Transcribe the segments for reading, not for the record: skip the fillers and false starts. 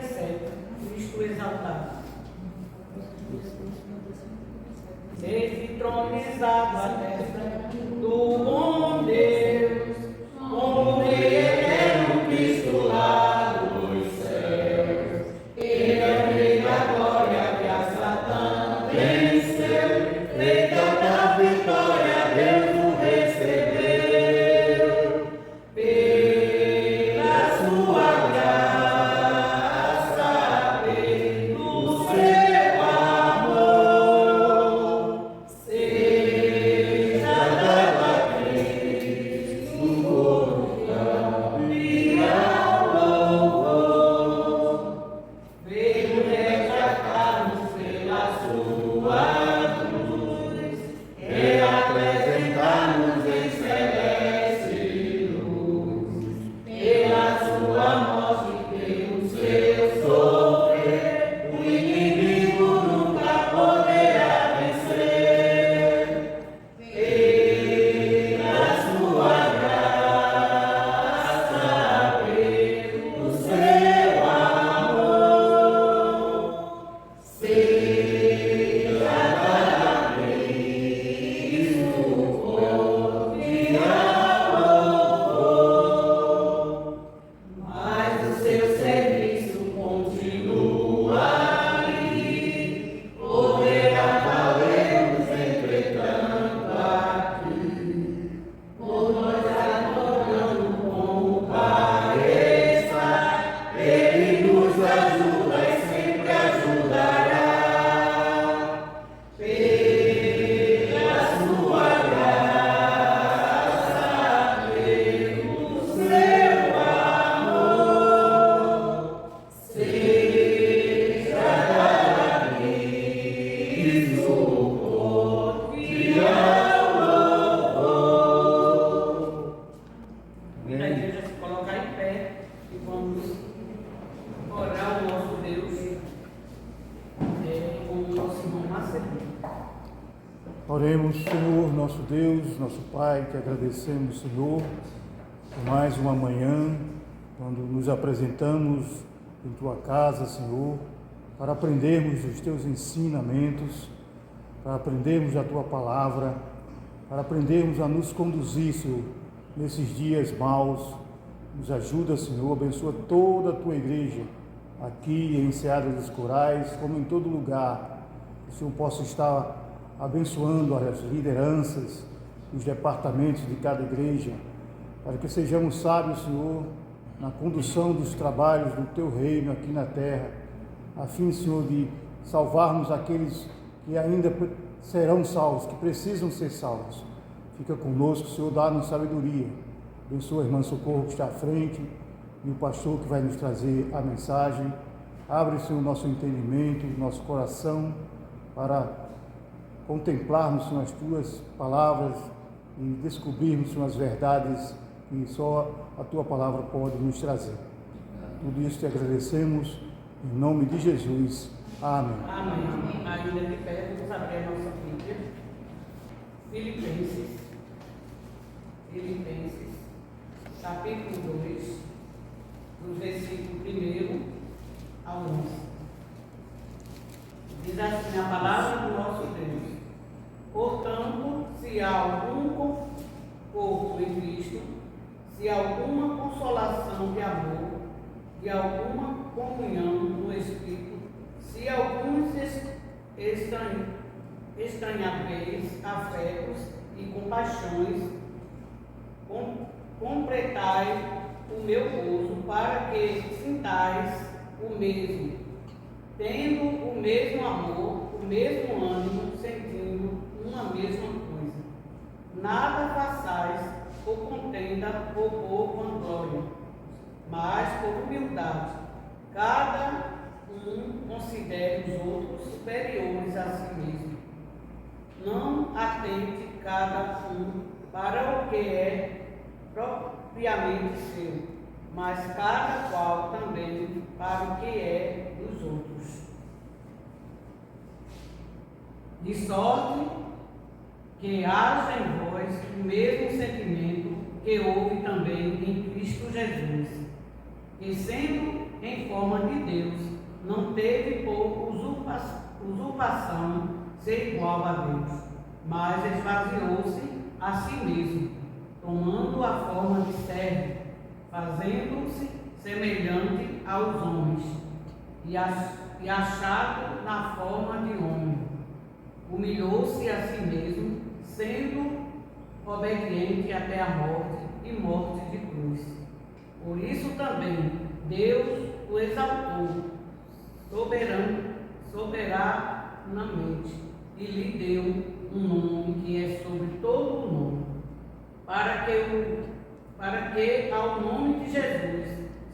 57, Cristo exaltado. Desde tronizado a destra do bom Deus, como Rei eterno Cristo lá dos céus. Ele é o Rei da glória que a Satã venceu, feita da vitória, Deus o recebeu. Pela sua graça, pelo seu amor, seja dado a Cristo glória ao louvor. Veio resgatar-nos pela sua cruz e apresentar-nos em celeste luz. Pela sua morte, pelo seu sofrer, o inimigo nunca poderá vencer. Pela sua graça, pelo seu amor, seja dada a Cristo glória ao louvor. Mas o seu serviço continua ali, poderá valer-nos entretanto aqui. Por nós adorando como pareça, Ele nos ajuda e sempre ajudará. Pela sua graça, pelo seu amor, seja dada a Cristo glória ao louvor. Convido a igreja a se colocar em pé e vamos orar ao nosso Deus com o nosso irmão Marcelo. Oremos, Senhor, nosso Deus, nosso Pai, te agradecemos, Senhor, por mais uma manhã, quando nos apresentamos em Tua casa, Senhor, para aprendermos os Teus ensinamentos, para aprendermos a Tua palavra, para aprendermos a nos conduzir, Senhor, nesses dias maus. Nos ajuda, Senhor, abençoa toda a Tua igreja, aqui em Seara dos Corais, como em todo lugar, que o Senhor possa estar abençoando as lideranças, os departamentos de cada igreja, para que sejamos sábios, Senhor, na condução dos trabalhos do Teu reino aqui na terra, a fim, Senhor, de salvarmos aqueles que ainda serão salvos, que precisam ser salvos. Fica conosco, Senhor, dá-nos sabedoria. Abençoa a irmã Socorro que está à frente e o pastor que vai nos trazer a mensagem. Abre, Senhor, nosso entendimento, nosso coração, para contemplarmos, Senhor, as Tuas palavras e descobrirmos, Senhor, as verdades que só a Tua palavra pode nos trazer. Tudo isso te agradecemos, em nome de Jesus. Amém. Amém. Ainda de pé, vamos abrir a nossa Bíblia. Filipenses, capítulo 2, do versículo 1 ao 11. Diz assim a palavra do nosso Deus: portanto, se há algum conforto em Cristo, se há alguma consolação de amor, de alguma comunhão no Espírito, se alguns estranhadeis, afetos e compaixões, completai o meu gozo, para que sintais o mesmo, tendo o mesmo amor, o mesmo ânimo, sentindo uma mesma coisa. Nada façais por contenda ou por vanglória, mas por humildade. Cada um considere os outros superiores a si mesmo. Não atente cada um para o que é propriamente seu, mas cada qual também para o que é dos outros. De sorte que haja em vós o mesmo sentimento que houve também em Cristo Jesus, que sendo em forma de Deus, não teve por usurpação ser igual a Deus, mas esvaziou-se a si mesmo, tomando a forma de servo, fazendo-se semelhante aos homens, e achado na forma de homem. Humilhou-se a si mesmo, sendo obediente até a morte e morte de cruz. Por isso também Deus o exaltou soberanamente e lhe deu um nome que é sobre todo o nome, para que ao nome de Jesus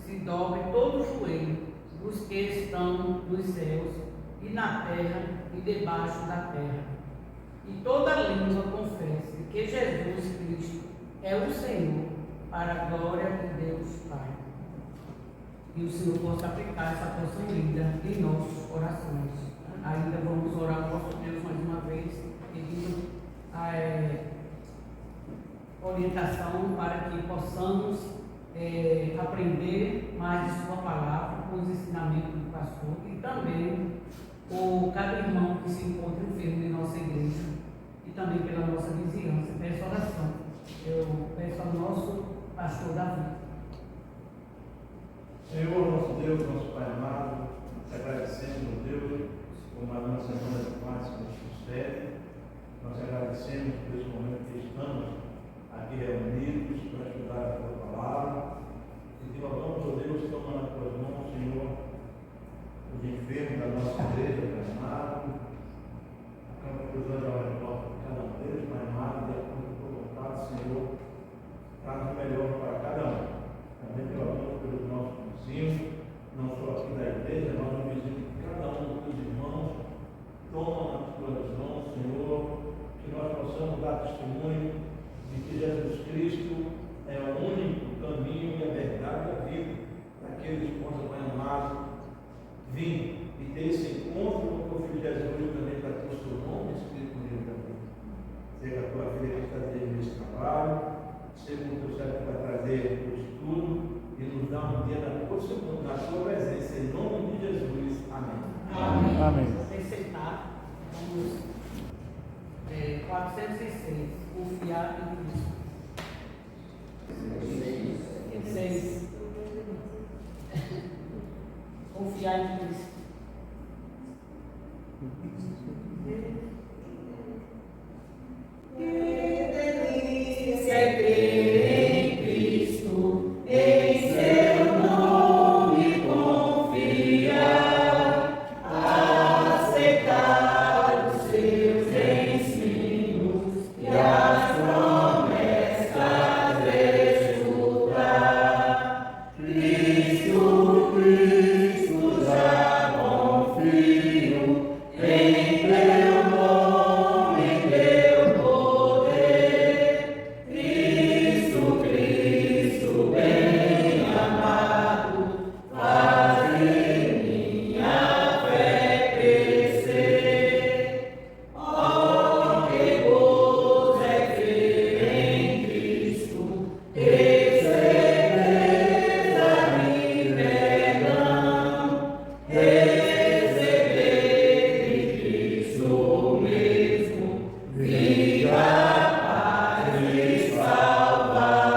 se dobre todo o joelho dos que estão nos céus e na terra e debaixo da terra, e toda língua confesse que Jesus Cristo é o Senhor, para a glória de Deus Pai. E o Senhor possa aplicar essa porção linda em nossos corações. Ainda vamos orar ao nosso Deus mais uma vez, pedindo orientação para que possamos aprender mais de Sua palavra, com os ensinamentos do pastor e também por cada irmão que se encontra enfermo em nossa igreja e também pela nossa vizinhança. Peço oração. Eu peço ao nosso pastor Davi. Senhor, nosso Deus, nosso Pai amado, te agradecemos, Deus, por mais uma semana de paz que nos sucede. Nós agradecemos por esse momento que estamos aqui reunidos para estudar a tua palavra. E te rogamos, ó Deus, toma nas tuas mãos, Senhor, os enfermos da nossa igreja, Pai amado. Acaba cruzando ao redor de cada um deles, Pai amado, de acordo com a tua vontade, Senhor, traz o melhor para cada um. Também te rogamos pelos nossos vizinhos, não só aqui da igreja, mas no vizinho de cada um dos teus irmãos. Toma nas tuas mãos, Senhor, que nós possamos dar testemunho de que Jesus Cristo é o único caminho e a verdade e a vida daqueles que possam, Pai amado, vir e ter esse encontro com o teu Filho Jesus também para ter o seu nome escrito no livro da vida. Seja a tua filha que está dentro desse trabalho, seja o teu servo que vai trazer o estudo e nos dar um dia na tua presença, em nome de Jesus. Amém. Amém. Amém. Você sentar, vamos 406, confiar em Cristo. 6. Confiar em Cristo. Que delícia é crer em Cristo, em seu nome confiar, aceitar os seus ensinos e as promessas escutar. Cristo, já confio em teu nome, em teu poder. Cristo, bem amado, faz minha fé crescer. Oh, que gozo é crer em Cristo, certeza de perdão, receber de Cristo mesmo vida, paz e salvação.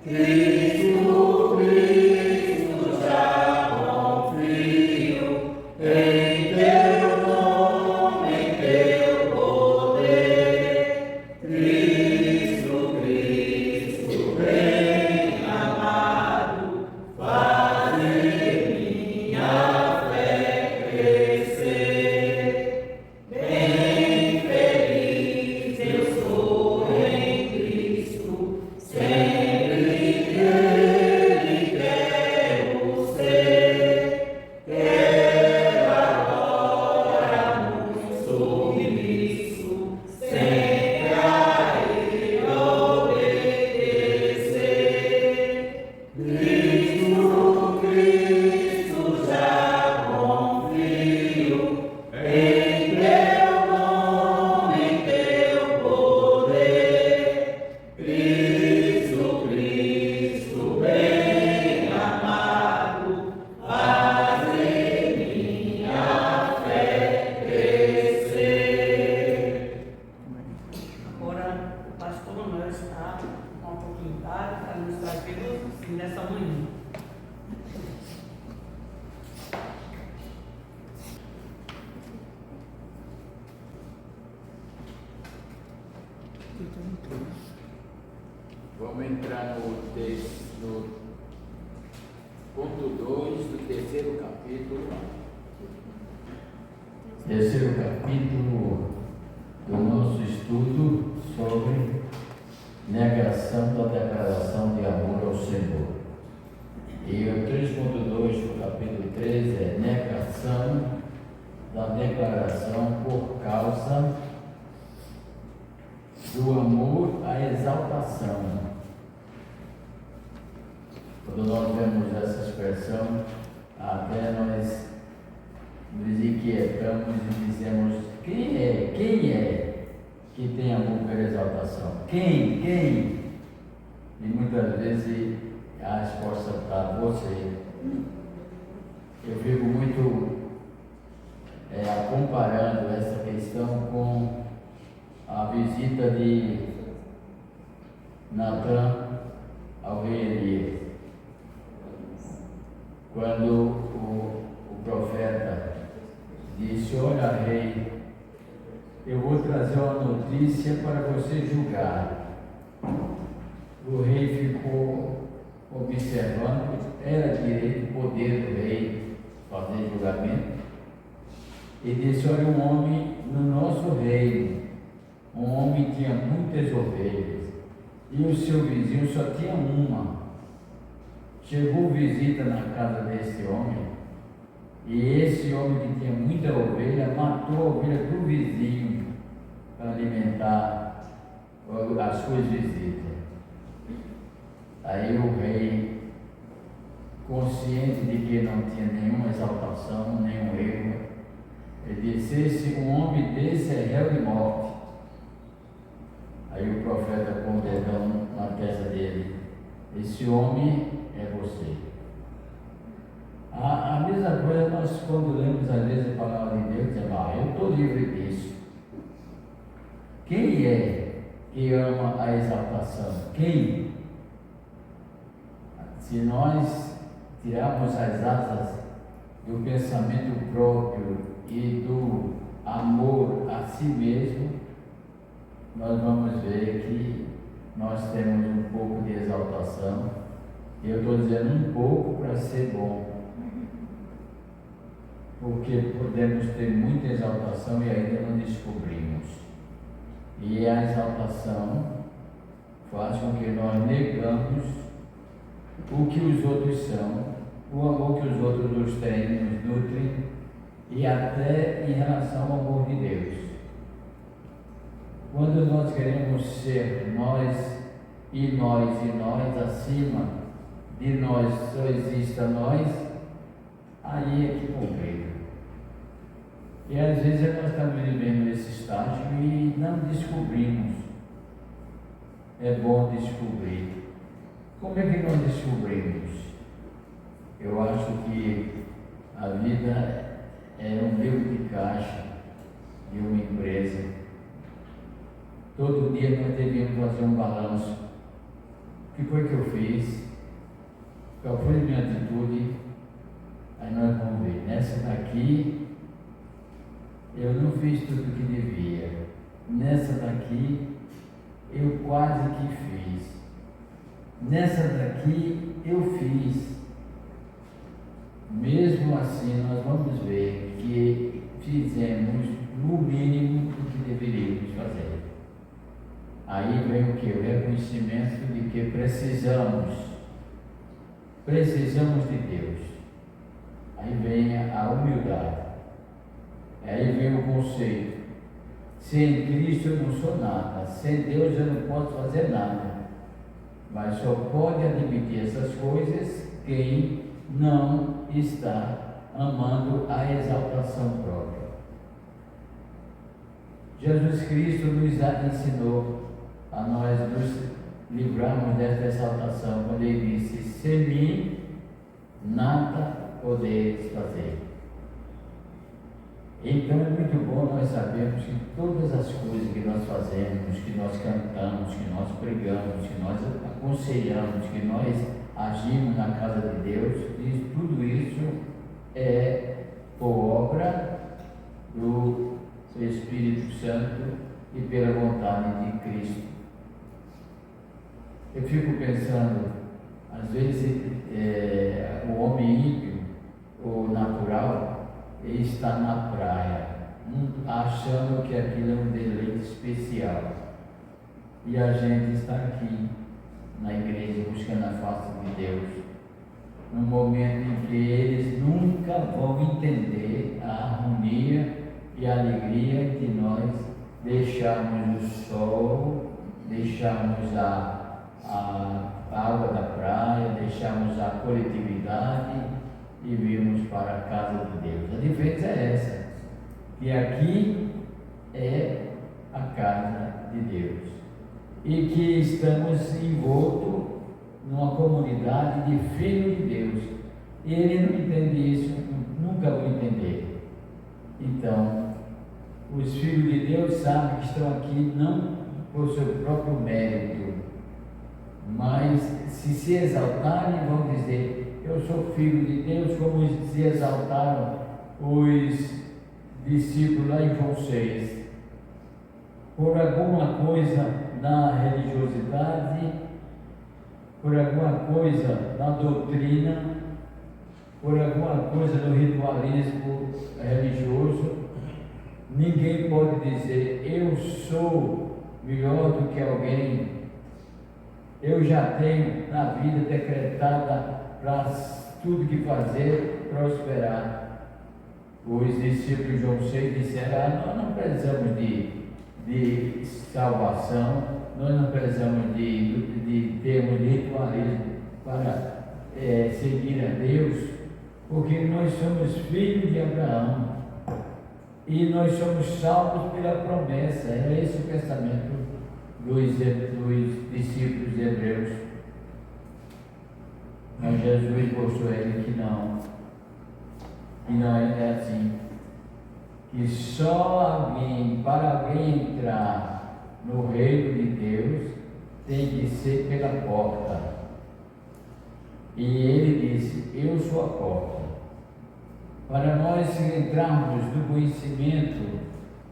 Cristo, já confio em teu nome, em teu poder. Cristo, bem amado, faz minha fé crescer. Bem feliz eu sou em Cristo, sempre que Ele quero ser. Quero Vamos entrar no texto, no ponto 2 do terceiro capítulo. Terceiro capítulo do nosso estudo sobre negação da declaração de amor ao Senhor. E o 3.2 do capítulo 13 é negação da declaração por causa do amor à exaltação. Quando nós vemos essa expressão, até nós nos inquietamos e dizemos: quem é que tem amor pela exaltação? Quem? E muitas vezes a resposta está: você. Eu fico muito comparando essa questão com a visita de Natã ao rei Elias. Quando o profeta disse: olha, rei, eu vou trazer uma notícia para você julgar. O rei ficou observando, era direito, poder do rei fazer julgamento, e disse: olha, um homem no nosso reino, um homem tinha muitas ovelhas, e o seu vizinho só tinha uma. Chegou visita na casa desse homem, e esse homem que tinha muita ovelha, matou a ovelha do vizinho para alimentar as suas visitas. Aí o rei, consciente de que não tinha nenhuma exaltação, nenhum erro, ele disse: um homem desse é réu de morte. Aí o profeta com o dedão na testa dele: esse homem é você. A mesma coisa nós, quando lemos às vezes a palavra de Deus, dizemos: eu estou livre disso. Quem é que ama a exaltação? Quem? Se nós tirarmos as asas do pensamento próprio e do amor a si mesmo, nós vamos ver que nós temos um pouco de exaltação. E eu estou dizendo um pouco para ser bom, porque podemos ter muita exaltação e ainda não descobrimos. E a exaltação faz com que nós negamos o que os outros são, o amor que os outros nos têm, nos nutrem, e até em relação ao amor de Deus. Quando nós queremos ser nós, acima de nós só exista nós, aí é que complica. E às vezes nós estamos vivendo nesse estágio e não descobrimos. É bom descobrir. Como é que nós descobrimos? Eu acho que a vida é um meio de caixa de uma empresa. Todo dia nós devíamos fazer um balanço. O que foi que eu fiz? Qual foi a minha atitude? Aí nós vamos ver. Nessa daqui, eu não fiz tudo o que devia. Nessa daqui, eu quase que fiz. Nessa daqui, eu fiz. Mesmo assim, nós vamos ver que fizemos no mínimo o que deveríamos fazer. Aí vem o que? O reconhecimento de que precisamos de Deus. Aí vem a humildade. Aí vem o conceito: sem Cristo eu não sou nada, sem Deus eu não posso fazer nada. Mas só pode admitir essas coisas quem não está amando a exaltação própria. Jesus Cristo nos ensinou a nós nos livrarmos dessa exaltação quando ele disse: sem mim nada podeis fazer. Então é muito bom nós sabermos que todas as coisas que nós fazemos, que nós cantamos, que nós pregamos, que nós aconselhamos, que nós agimos na casa de Deus, e tudo isso é por obra do Espírito Santo e pela vontade de Cristo. Eu fico pensando, às vezes o homem ímpio, o natural, ele está na praia, achando que aquilo é um deleite especial. E a gente está aqui na igreja buscando a face de Deus, num momento em que eles nunca vão entender a harmonia e a alegria que nós deixarmos o sol, deixarmos a água da praia, deixarmos a coletividade e virmos para a casa de Deus. A diferença é essa, que aqui é a casa de Deus e que estamos envoltos numa comunidade de filhos de Deus. E ele não entende isso, nunca vão entender. Então, os filhos de Deus sabem que estão aqui não por seu próprio mérito, mas se exaltarem, vão dizer: eu sou filho de Deus, como se exaltaram os discípulos lá em João 6. Por alguma coisa na religiosidade, por alguma coisa na doutrina, por alguma coisa no ritualismo religioso, ninguém pode dizer: eu sou melhor do que alguém, eu já tenho na vida decretada para tudo que fazer prosperar. Os discípulos de João 6 disseram: nós não precisamos de salvação, nós não precisamos de termos de ritualismo para seguir a Deus, porque nós somos filhos de Abraão e nós somos salvos pela promessa. Era esse o pensamento dos discípulos hebreus. Mas Jesus mostrou a ele que não é assim, que só para alguém entrar no reino de Deus tem que ser pela porta. E ele disse: eu sou a porta. Para nós entrarmos no conhecimento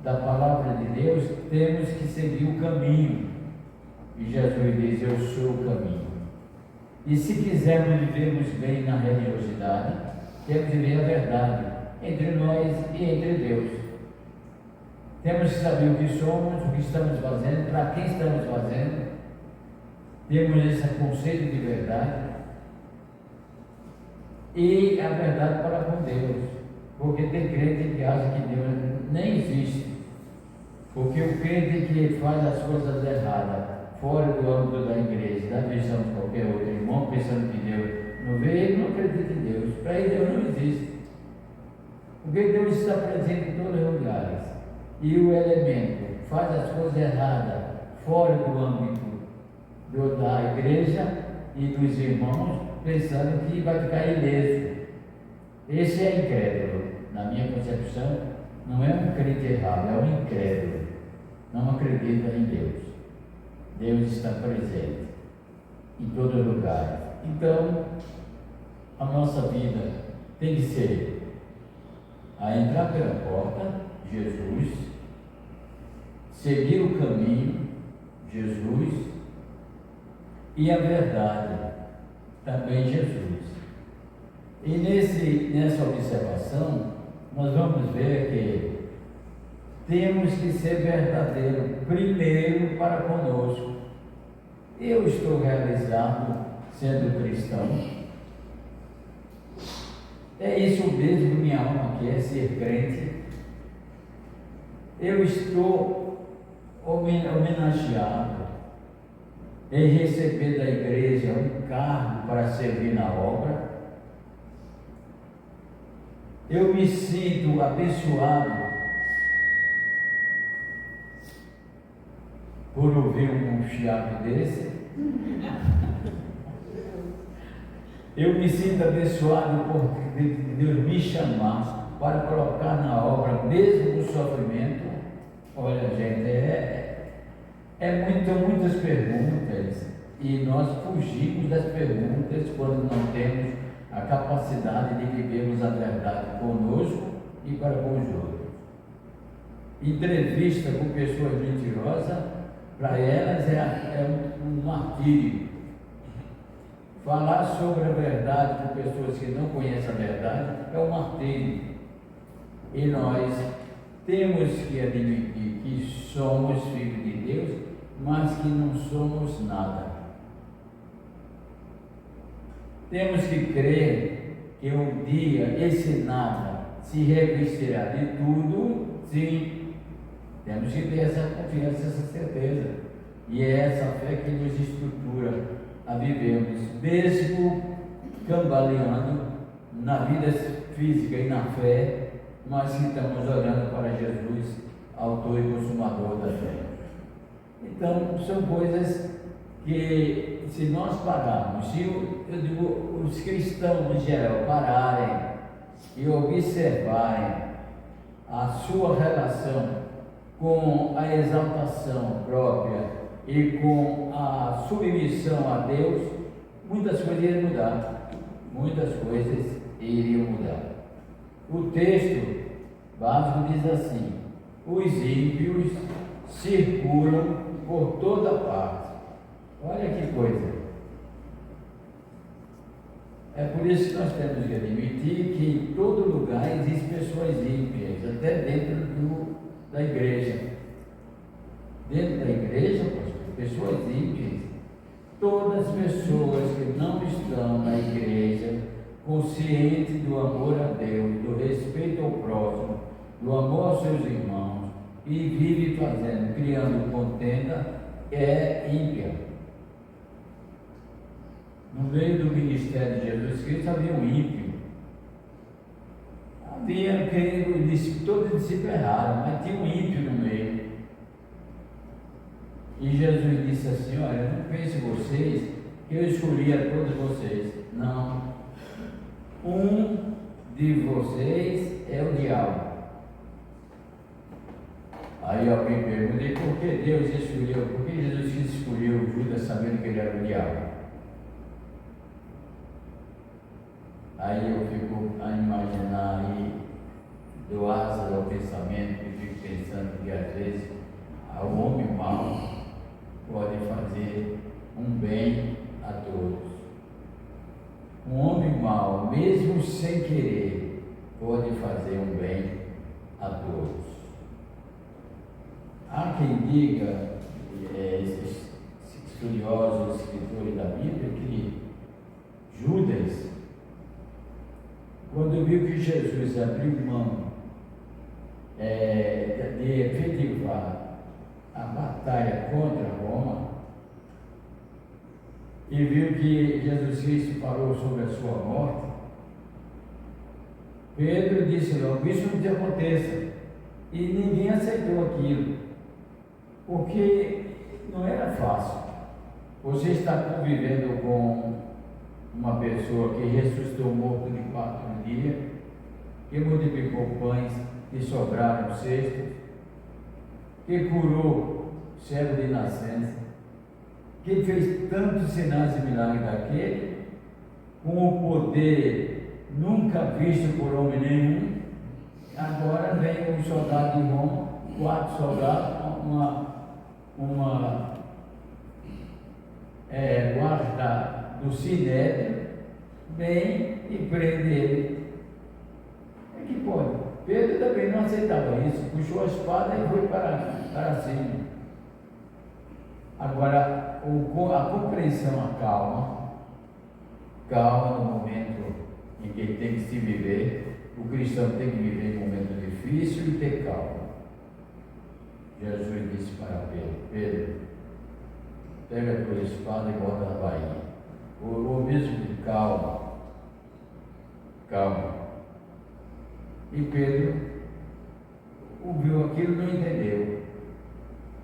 da palavra de Deus, temos que seguir o caminho. E Jesus diz: eu sou o caminho. E se quisermos vivermos bem na religiosidade, temos que ver a verdade entre nós e entre Deus. Temos que saber o que somos, o que estamos fazendo, para quem estamos fazendo. Temos esse conceito de verdade e a verdade para com Deus, porque tem crente que acha que Deus nem existe, porque o crente que faz as coisas erradas fora do âmbito da igreja, da visão de qualquer outro irmão, pensando que Deus não vê, ele não acredita em Deus. Para ele Deus não existe, porque Deus está presente em todos os lugares, e o elemento faz as coisas erradas fora do âmbito da igreja e dos irmãos, pensando que vai ficar ileso. Esse é incrédulo. Na minha concepção, não é um crente errado, é um incrédulo, não acredita em Deus. Deus está presente em todo lugar. Então, a nossa vida tem que ser a entrar pela porta, Jesus, seguir o caminho, Jesus, e a verdade, também Jesus. E nessa observação, nós vamos ver que temos que ser verdadeiros, primeiro para conosco. Eu estou realizado sendo cristão. É isso mesmo que minha alma quer, ser crente. Eu estou homenageado em receber da igreja um cargo para servir na obra. Eu me sinto abençoado por ouvir um chiado desse. Eu me sinto abençoado por Deus me chamar para colocar na obra, mesmo o sofrimento. Olha, gente, muitas perguntas, e nós fugimos das perguntas quando não temos a capacidade de vivermos a verdade conosco e para com os outros. Entrevista com pessoas mentirosas, para elas é um martírio. Falar sobre a verdade com pessoas que não conhecem a verdade é um martírio. E nós temos que admitir que somos filhos de Deus, mas que não somos nada. Temos que crer que um dia esse nada se revestirá de tudo, sim. Temos que ter essa confiança, essa certeza. E é essa fé que nos estrutura a vivermos, mesmo cambaleando na vida física e na fé, mas que estamos olhando para Jesus, autor e consumador da fé. Então, são coisas que, se nós pararmos, se eu digo, os cristãos em geral pararem e observarem a sua relação com a exaltação própria e com a submissão a Deus, muitas coisas iriam mudar. Muitas coisas iriam mudar. O texto básico diz assim: os ímpios circulam por toda parte. Olha que coisa. É por isso que nós temos que admitir que em todo lugar existem pessoas ímpias, até dentro da igreja. Dentro da igreja, pessoas ímpias, todas as pessoas que não estão na igreja, conscientes do amor a Deus, do respeito ao próximo, do amor aos seus irmãos, e vive criando contenda, é ímpia. No meio do ministério de Jesus Cristo havia um ímpio. Havia quem todos os discípulos erraram, mas tinha um ímpio no meio. E Jesus disse assim: olha, não pense vocês que eu escolhi a todos vocês. Não. Um de vocês é o diabo. Aí alguém pergunta: e por que Deus escolheu? Por que Jesus escolheu Judas sabendo que ele era o diabo? Aí eu fico a imaginar aí, do asas ao pensamento, e fico pensando que às vezes o homem mau pode fazer um bem a todos. Um homem mau, mesmo sem querer, pode fazer um bem a todos. Há quem diga, esses estudiosos, escritores da Bíblia, que Judas, quando viu que Jesus abriu mão de efetivar a batalha contra Roma, e viu que Jesus Cristo falou sobre a sua morte, Pedro disse logo: isso não te aconteça. E ninguém aceitou aquilo, porque não era fácil. Você está convivendo com uma pessoa que ressuscitou morto de 4 dias, que multiplicou pães que sobraram cestos, que curou cego de nascença, que fez tantos sinais e milagres daquele, com o poder nunca visto por homem nenhum. Agora vem um soldado de Roma, 4 soldados, uma guarda do Sinédrio, vem e prende ele. É que pode. Pedro também não aceitava isso, puxou a espada e foi para cima. Agora, a compreensão, a calma no momento em que tem que se viver. O cristão tem que viver em momento difícil e ter calma. Jesus disse para Pedro: Pedro, pega a tua espada e bota na bainha. O mesmo de calma. E Pedro ouviu aquilo e não entendeu.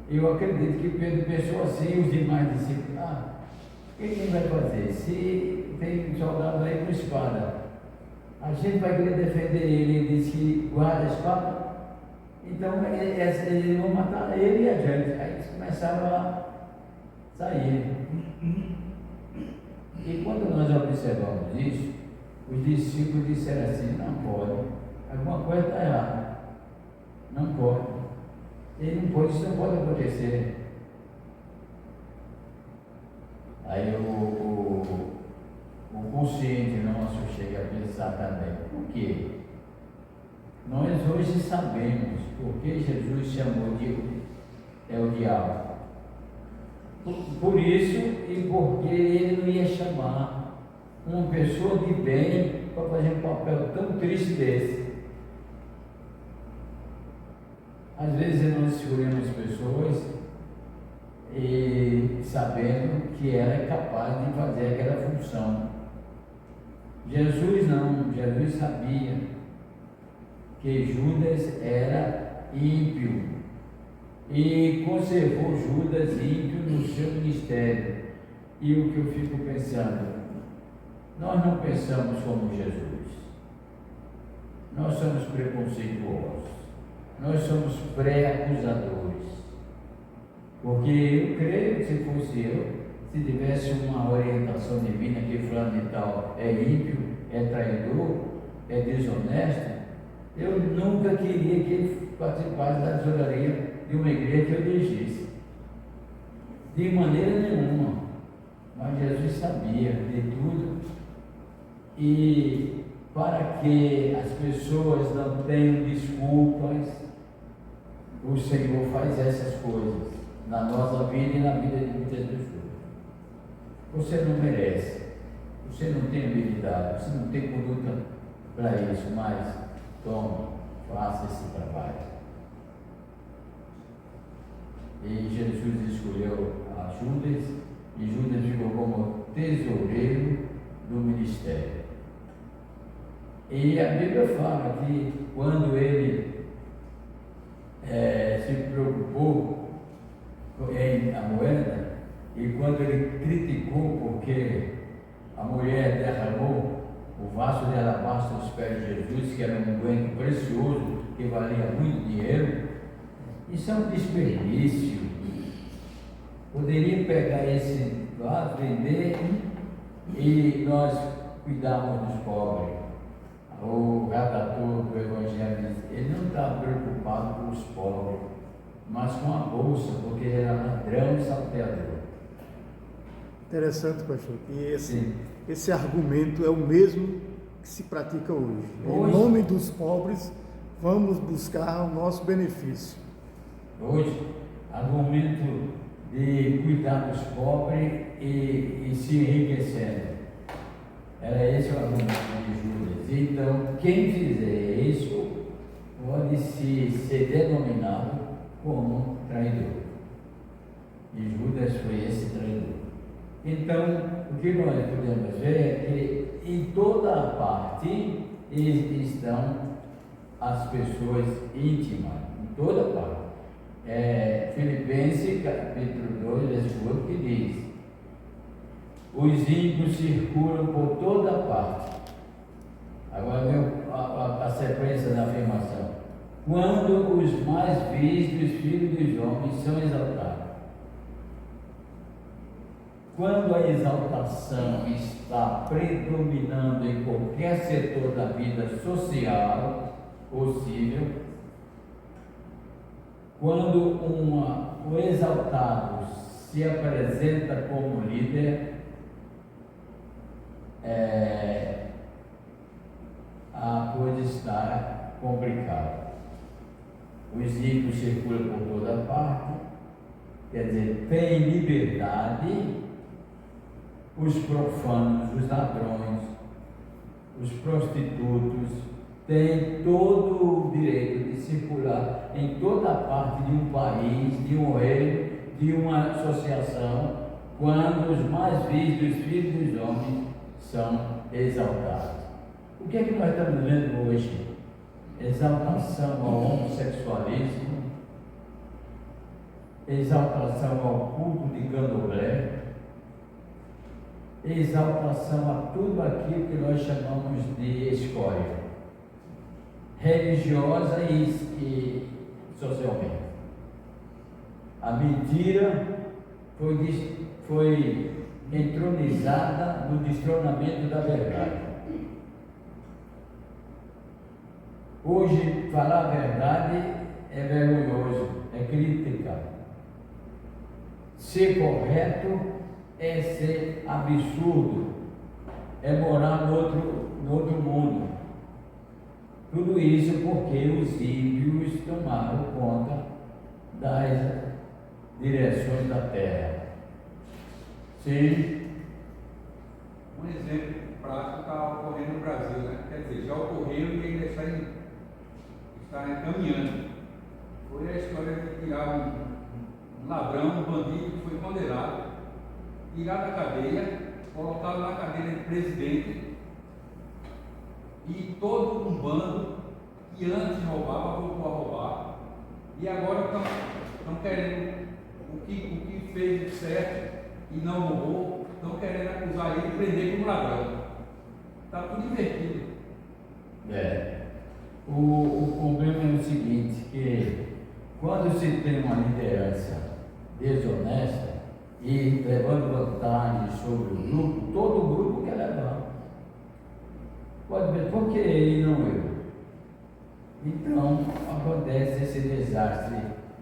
Eu acredito que Pedro pensou assim, os demais discípulos: o que ele vai fazer? Se tem soldado aí com espada, a gente vai querer defender ele. Ele disse que guarda a espada, então eles vão matar ele e a gente. Aí eles começaram a sair. E quando nós observamos isso, os discípulos disseram assim: não pode, alguma coisa está errada, não pode, ele não pode, isso não pode acontecer. Aí consciente nosso chega a pensar também, por quê? Nós hoje sabemos por que Jesus chamou de o diabo. Por isso e porque ele não ia chamar uma pessoa de bem para fazer um papel tão triste desse. Às vezes nós escolhemos pessoas e sabendo que era capaz de fazer aquela função. Jesus não, Jesus sabia que Judas era ímpio e conservou Judas ímpio no seu ministério. E o que eu fico pensando, nós não pensamos como Jesus, nós somos preconceituosos, nós somos pré-acusadores, porque eu creio que se fosse eu, se tivesse uma orientação divina que fulano de tal é ímpio, é traidor, é desonesto, eu nunca queria que ele participasse da tesouraria de uma igreja que eu dirigisse, de maneira nenhuma. Mas Jesus sabia de tudo, e para que as pessoas não tenham desculpas, o Senhor faz essas coisas na nossa vida e na vida de muitas pessoas. Você não merece, você não tem habilidade, você não tem conduta para isso, mas tome, faça esse trabalho. E Jesus escolheu a Judas, e Judas ficou como tesoureiro do ministério. E a Bíblia fala que quando ele se preocupou em a moeda, e quando ele criticou porque a mulher derramou o vaso de alabastro dos pés de Jesus, que era um unguento precioso, que valia muito dinheiro, isso é um desperdício. Poderia pegar esse vaso, vender e nós cuidarmos dos pobres. O redator do Evangelho diz, ele não estava preocupado com os pobres, mas com a bolsa, porque ele era ladrão e salteador. Interessante, pastor, que esse argumento é o mesmo que se pratica hoje. Em nome dos pobres, vamos buscar o nosso benefício. Hoje, argumento de cuidar dos pobres e se enriquecendo. Era esse o argumento de Judas. Então, quem fizer isso pode ser denominado como traidor. E Judas foi esse traidor. Então, o que nós podemos ver é que em toda a parte estão as pessoas íntimas, em toda a parte. Filipenses capítulo 2, versículo 8, que diz: os ímpios circulam por toda a parte. Agora vem a sequência da afirmação. Quando os mais vis dos filhos dos homens são exaltados. Quando a exaltação está predominando em qualquer setor da vida social possível, quando o exaltado se apresenta como líder, a coisa está complicada. Os ímpios circulam por toda parte, quer dizer, tem liberdade. Os profanos, os ladrões, os prostitutos têm todo o direito de circular em toda a parte de um país, de um reino, de uma associação, quando os mais vis dos filhos dos homens são exaltados. O que é que nós estamos vendo hoje? Exaltação ao homossexualismo, exaltação ao culto de candomblé, exaltação a tudo aquilo que nós chamamos de escória, religiosa e socialmente. A mentira foi entronizada no destronamento da verdade. Hoje, falar a verdade é vergonhoso, é criticado. Ser correto é ser absurdo. é morar no outro mundo. Tudo isso porque os ímpios tomaram conta das direções da terra. Sim. Um exemplo prático está ocorrendo no Brasil, né? Quer dizer, já ocorreu e ainda está encaminhando. Foi a história de tirar um ladrão, um bandido que foi condenado, tirar da cadeia, colocado na cadeira de presidente e todo um bando que antes roubava voltou a roubar e agora estão querendo o que fez de certo e não roubou, estão querendo acusar ele e prender como ladrão. Está tudo invertido. O problema é o seguinte, que quando se tem uma liderança desonesta e levando vantagem sobre o grupo, todo o grupo quer levar. Pode ver, por que ele não eu? Então acontece esse desastre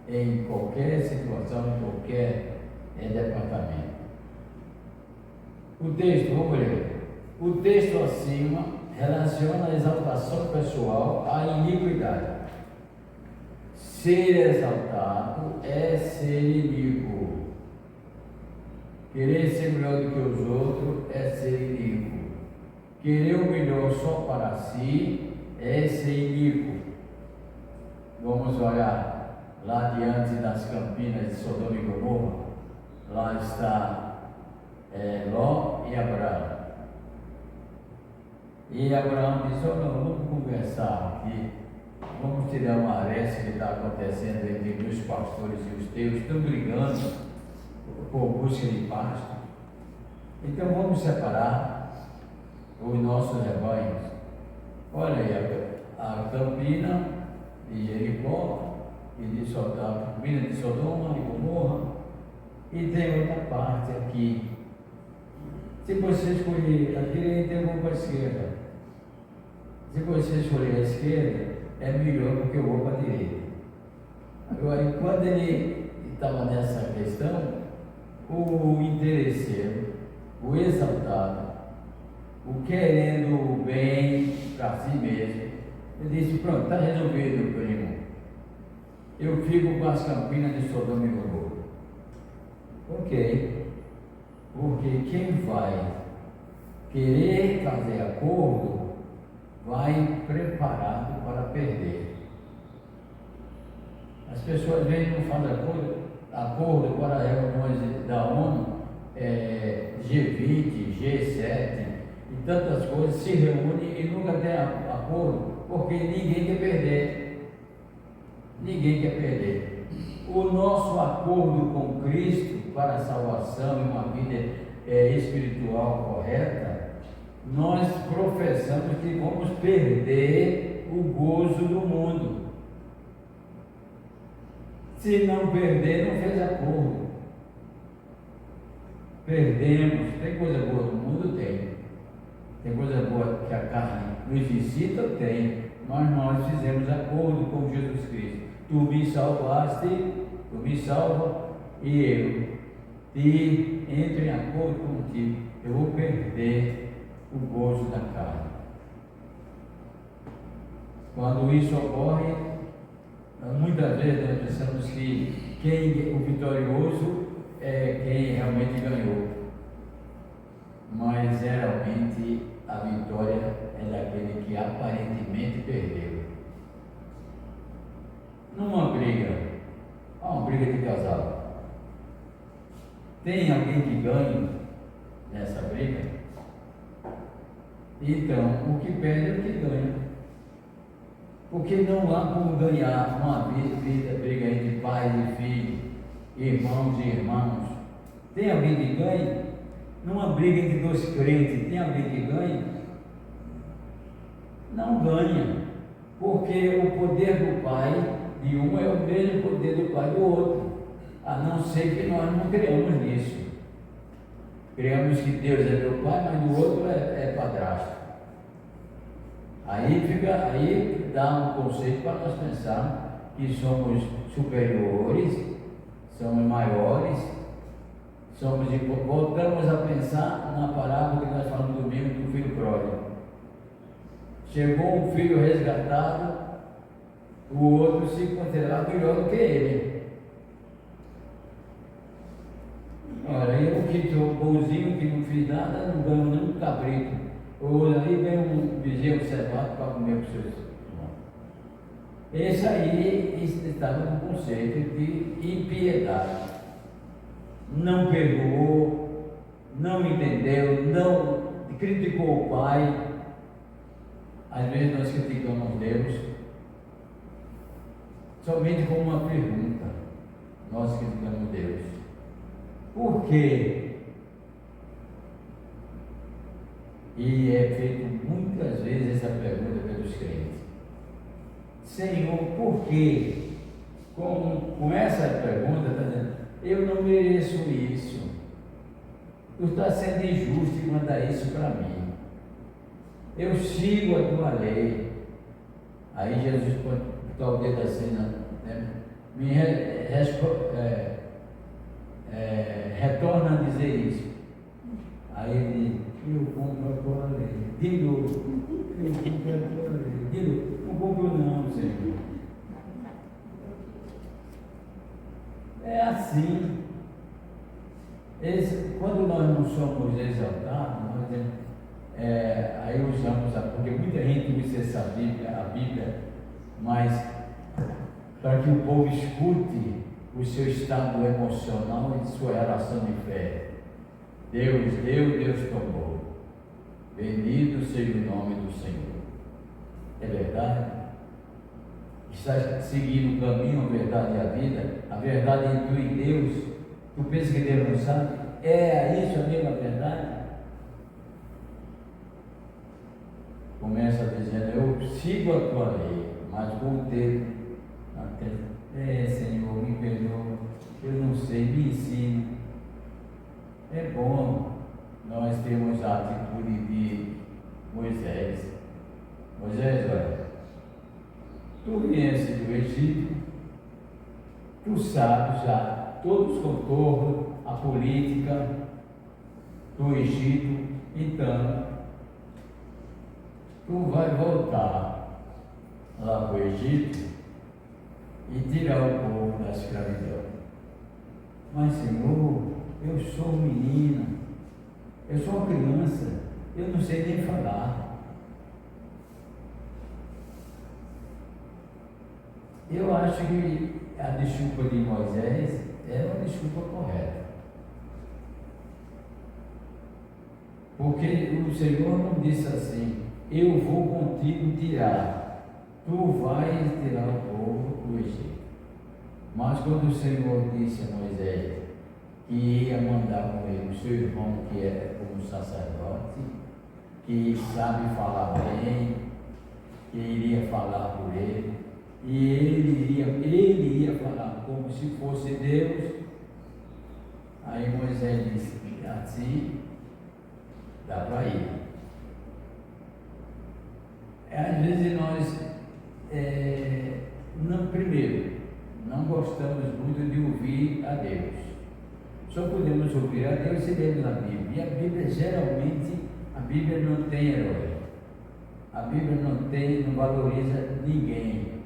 em qualquer situação, em qualquer departamento. O texto, vamos ler. O texto acima relaciona a exaltação pessoal à iniquidade. Ser exaltado é ser iníquo. Querer ser melhor do que os outros é ser iníquo. Querer o melhor só para si é ser iníquo. Vamos olhar lá diante das campinas de Sodoma e Gomorra. Lá está Ló e Abraão. E Abraão disse: olha, vamos conversar aqui, vamos tirar uma aresta que está acontecendo entre os pastores e os teus, estão brigando por busca de pasto. Então vamos separar os nossos rebanhos. Olha aí, a campina de Jericó e de Sodoma, a campina de Sodoma e Gomorra, e tem outra parte aqui. Se você escolher a direita, eu vou para a esquerda. Se você escolher a esquerda, é melhor do que eu vou para a direita. Agora, quando ele estava nessa questão, o interesseiro, o exaltado, o querendo o bem para si mesmo, ele disse: pronto, está resolvido, primo. Eu fico com as campinas de Sodoma e Gomorra. Ok. Porque quem vai querer fazer acordo vai preparado para perder. As pessoas vêm e não fazem acordo para reuniões da ONU, G20, G7 e tantas coisas, se reúnem e nunca tem acordo, porque ninguém quer perder. Ninguém quer perder. O nosso acordo com Cristo para a salvação e uma vida espiritual correta, nós professamos que vamos perder o gozo do mundo. Se não perder, não fez acordo. Perdemos. Tem coisa boa no mundo? Tem. Tem coisa boa que a carne nos incita? Tem. Mas nós fizemos acordo com Jesus Cristo. Tu me salvaste, tu me salva, e eu entro em acordo contigo. Eu vou perder o gozo da carne. Quando isso ocorre, muitas vezes nós pensamos que o vitorioso é quem realmente ganhou. Mas geralmente a vitória é daquele que aparentemente perdeu. Numa briga, uma briga de casal, tem alguém que ganha nessa briga? Então, o que perde é o que ganha. Porque não há como ganhar uma briga entre pai e filho, irmãos e irmãos. Tem alguém que ganha? Numa briga entre dois crentes, tem alguém que ganha? Não ganha, porque o poder do pai de um é o mesmo poder do pai do outro, a não ser que nós não criamos nisso. Criamos que Deus é meu pai, mas o outro é padrasto. Aí dá um conceito para nós pensar que somos superiores, somos maiores, Voltamos a pensar na parábola que nós falamos domingo do filho pródigo. Chegou um filho resgatado, o outro se considerava melhor do que ele. Ora, eu que sou bonzinho, que não fiz nada, não ganho nem um cabrito. Ou aí vem um bezerro cevado para comer para os seus irmãos. Esse aí estava no conceito de impiedade. Não perdoou, não entendeu, não criticou o pai. Às vezes nós criticamos Deus somente com uma pergunta. Nós criticamos Deus. Por quê? E é feito muitas vezes essa pergunta pelos crentes. Senhor, por quê? Com essa pergunta, está dizendo, eu não mereço isso. Tu está sendo injusto em mandar isso para mim. Eu sigo a tua lei. Aí Jesus pode botar o dedo assim, né? Retorna a dizer isso. Aí ele, eu cumpro a tua lei. De novo, eu cumpro a tua lei. De novo, não cumpro não, Senhor. É assim. Quando nós não somos exaltados, nós aí usamos, porque muita gente usa a Bíblia, mas para que o povo escute o seu estado emocional e sua relação de fé. Deus deu, Deus tomou. Bendito seja o nome do Senhor. É verdade? Está seguindo o caminho, a verdade e a vida? A verdade é tu e Deus. Tu pensa que Deus não sabe? É isso a mesma verdade? Começa dizendo, eu sigo a tua lei, mas com o dedo Senhor, me perdoa, eu não sei, me ensina. É bom nós termos a atitude de Moisés. Moisés, olha, tu vieste do Egito, tu sabes já todos os contornos, a política do Egito, então tu vai voltar lá para o Egito e tirar o povo da escravidão. Mas, Senhor, eu sou um menino, eu sou uma criança, eu não sei nem falar. Eu acho que a desculpa de Moisés é uma desculpa correta. Porque o Senhor não disse assim, eu vou contigo tirar, tu vais tirar o povo do Egito. Mas quando o Senhor disse a Moisés que ia mandar com ele o seu irmão, que é como sacerdote, que sabe falar bem, que iria falar por ele, e ele ia falar como se fosse Deus, aí Moisés disse, assim dá para ir. Às vezes nós, não gostamos muito de ouvir a Deus. Só podemos ouvir a Deus se lermos a Bíblia. E a Bíblia, geralmente, a Bíblia não tem herói. A Bíblia não valoriza ninguém,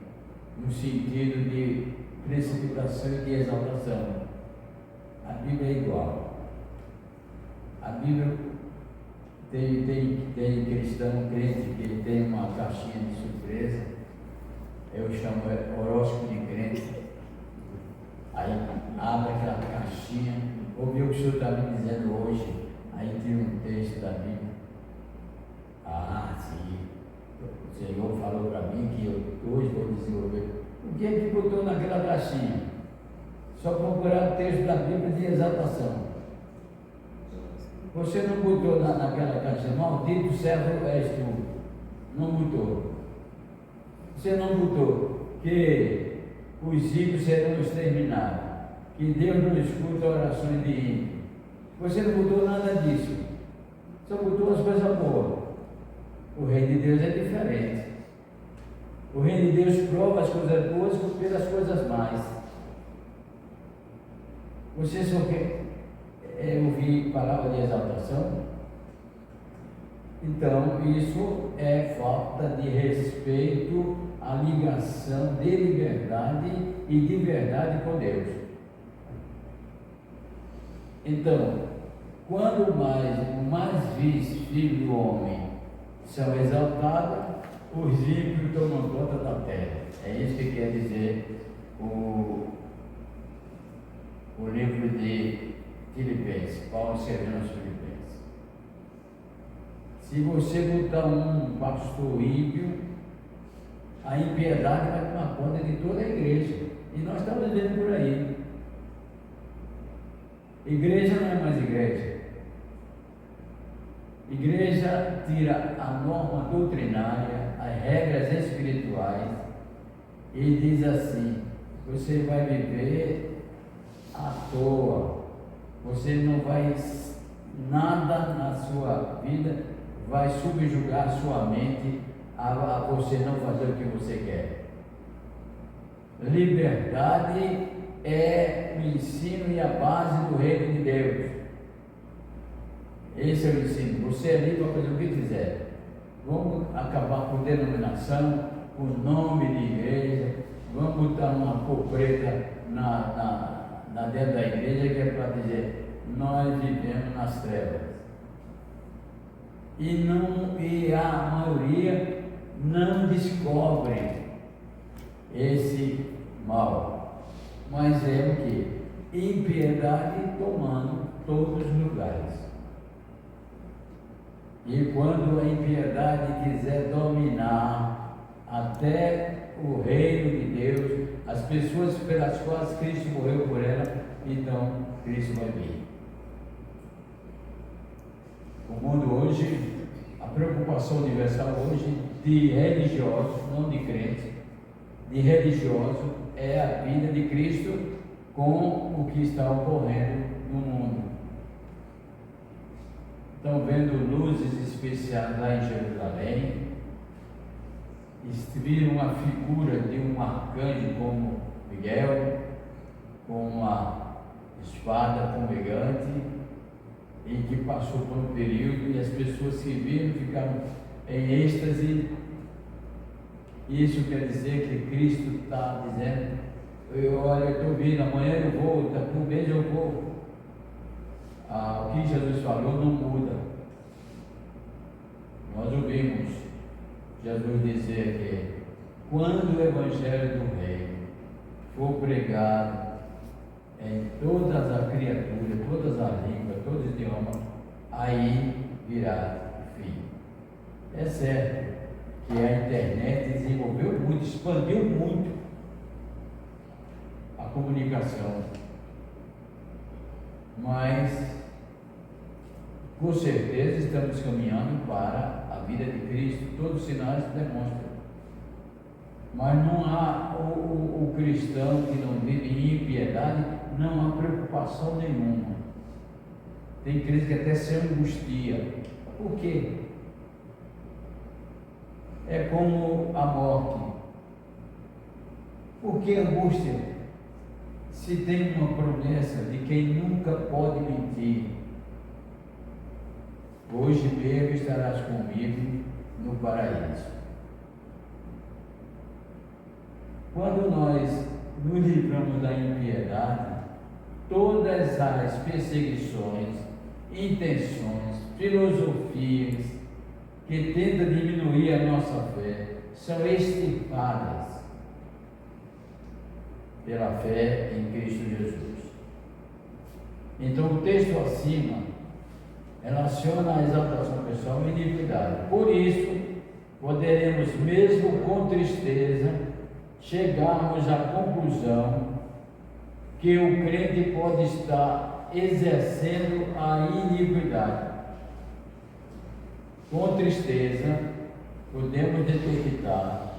no sentido de precipitação e de exaltação. A Bíblia é igual. A Bíblia tem cristão, crente, que tem uma caixinha de surpresa, eu chamo horóscopo de crente. Aí abre aquela caixinha, ouviu o que o senhor está me dizendo hoje, aí tem um texto da Bíblia. Ah, sim, o Senhor falou para mim que eu hoje vou desenvolver. O que é que botou naquela caixinha? Só procurar o texto da Bíblia de exaltação. Você não botou naquela caixinha, maldito servo és tu. Não botou. Você não botou que os ímpios serão exterminados, que Deus não escuta orações de ímpio. Você não botou nada disso. Só botou as coisas boas. O reino de Deus é diferente. O reino de Deus prova as coisas boas pelas coisas más. Você só quer ouvir palavra de exaltação. Então, isso é falta de respeito à ligação de liberdade e de verdade com Deus. Então, quando mais filhos do homem são exaltados, os ímpios tomam conta da terra. É isso que quer dizer o livro de Filipenses, Paulo escrevendo aos Filipenses. Se você botar um pastor ímpio, a impiedade vai tomar conta de toda a igreja. E nós estamos vendo por aí. Igreja não é mais igreja. Igreja tira a norma doutrinária, as regras espirituais e diz assim: você vai viver à toa, você não vai nada na sua vida, vai subjugar sua mente a você não fazer o que você quer. Liberdade é o ensino e a base do reino de Deus. Esse é o ensino. Você é livre para fazer o que quiser. Vamos acabar com denominação, com nome de igreja, vamos botar uma cor preta na dentro da igreja, que é para dizer: nós vivemos nas trevas. E a maioria não descobre esse mal, mas é o que? Impiedade tomando todos os lugares. E quando a impiedade quiser dominar até o reino de Deus, as pessoas pelas quais Cristo morreu por ela, então Cristo vai vir. O mundo hoje, a preocupação universal hoje de religiosos, não de crentes, de religiosos, é a vida de Cristo com o que está ocorrendo no mundo. Estão vendo luzes especiais lá em Jerusalém, viram a figura de um arcanjo como Miguel, com uma espada fumegante, e que passou por um período e as pessoas que viram ficaram em êxtase. Isso quer dizer que Cristo está dizendo: olha, eu estou vindo, amanhã eu vou, daqui um mês eu vou. O que Jesus falou não muda. Nós ouvimos Jesus dizer que quando o Evangelho do Reino for pregado em todas as criaturas, todas as línguas, todos os idiomas, aí virá o fim. É certo que a internet desenvolveu muito, expandiu muito a comunicação, mas com certeza estamos caminhando para a vida de Cristo, todos os sinais demonstram. Mas não há o cristão que não vive em impiedade, não há preocupação nenhuma. Tem crente que até se angustia. Por quê? É como a morte. Por que angústia? Se tem uma promessa de quem nunca pode mentir: hoje mesmo estarás comigo no paraíso. Quando nós nos livramos da impiedade, todas as perseguições, intenções, filosofias que tentam diminuir a nossa fé são extirpadas pela fé em Cristo Jesus. Então o texto acima relaciona a exaltação pessoal e iniquidade. Por isso, poderemos, mesmo com tristeza, chegarmos à conclusão que o crente pode estar exercendo a iniquidade. Com tristeza, podemos detectar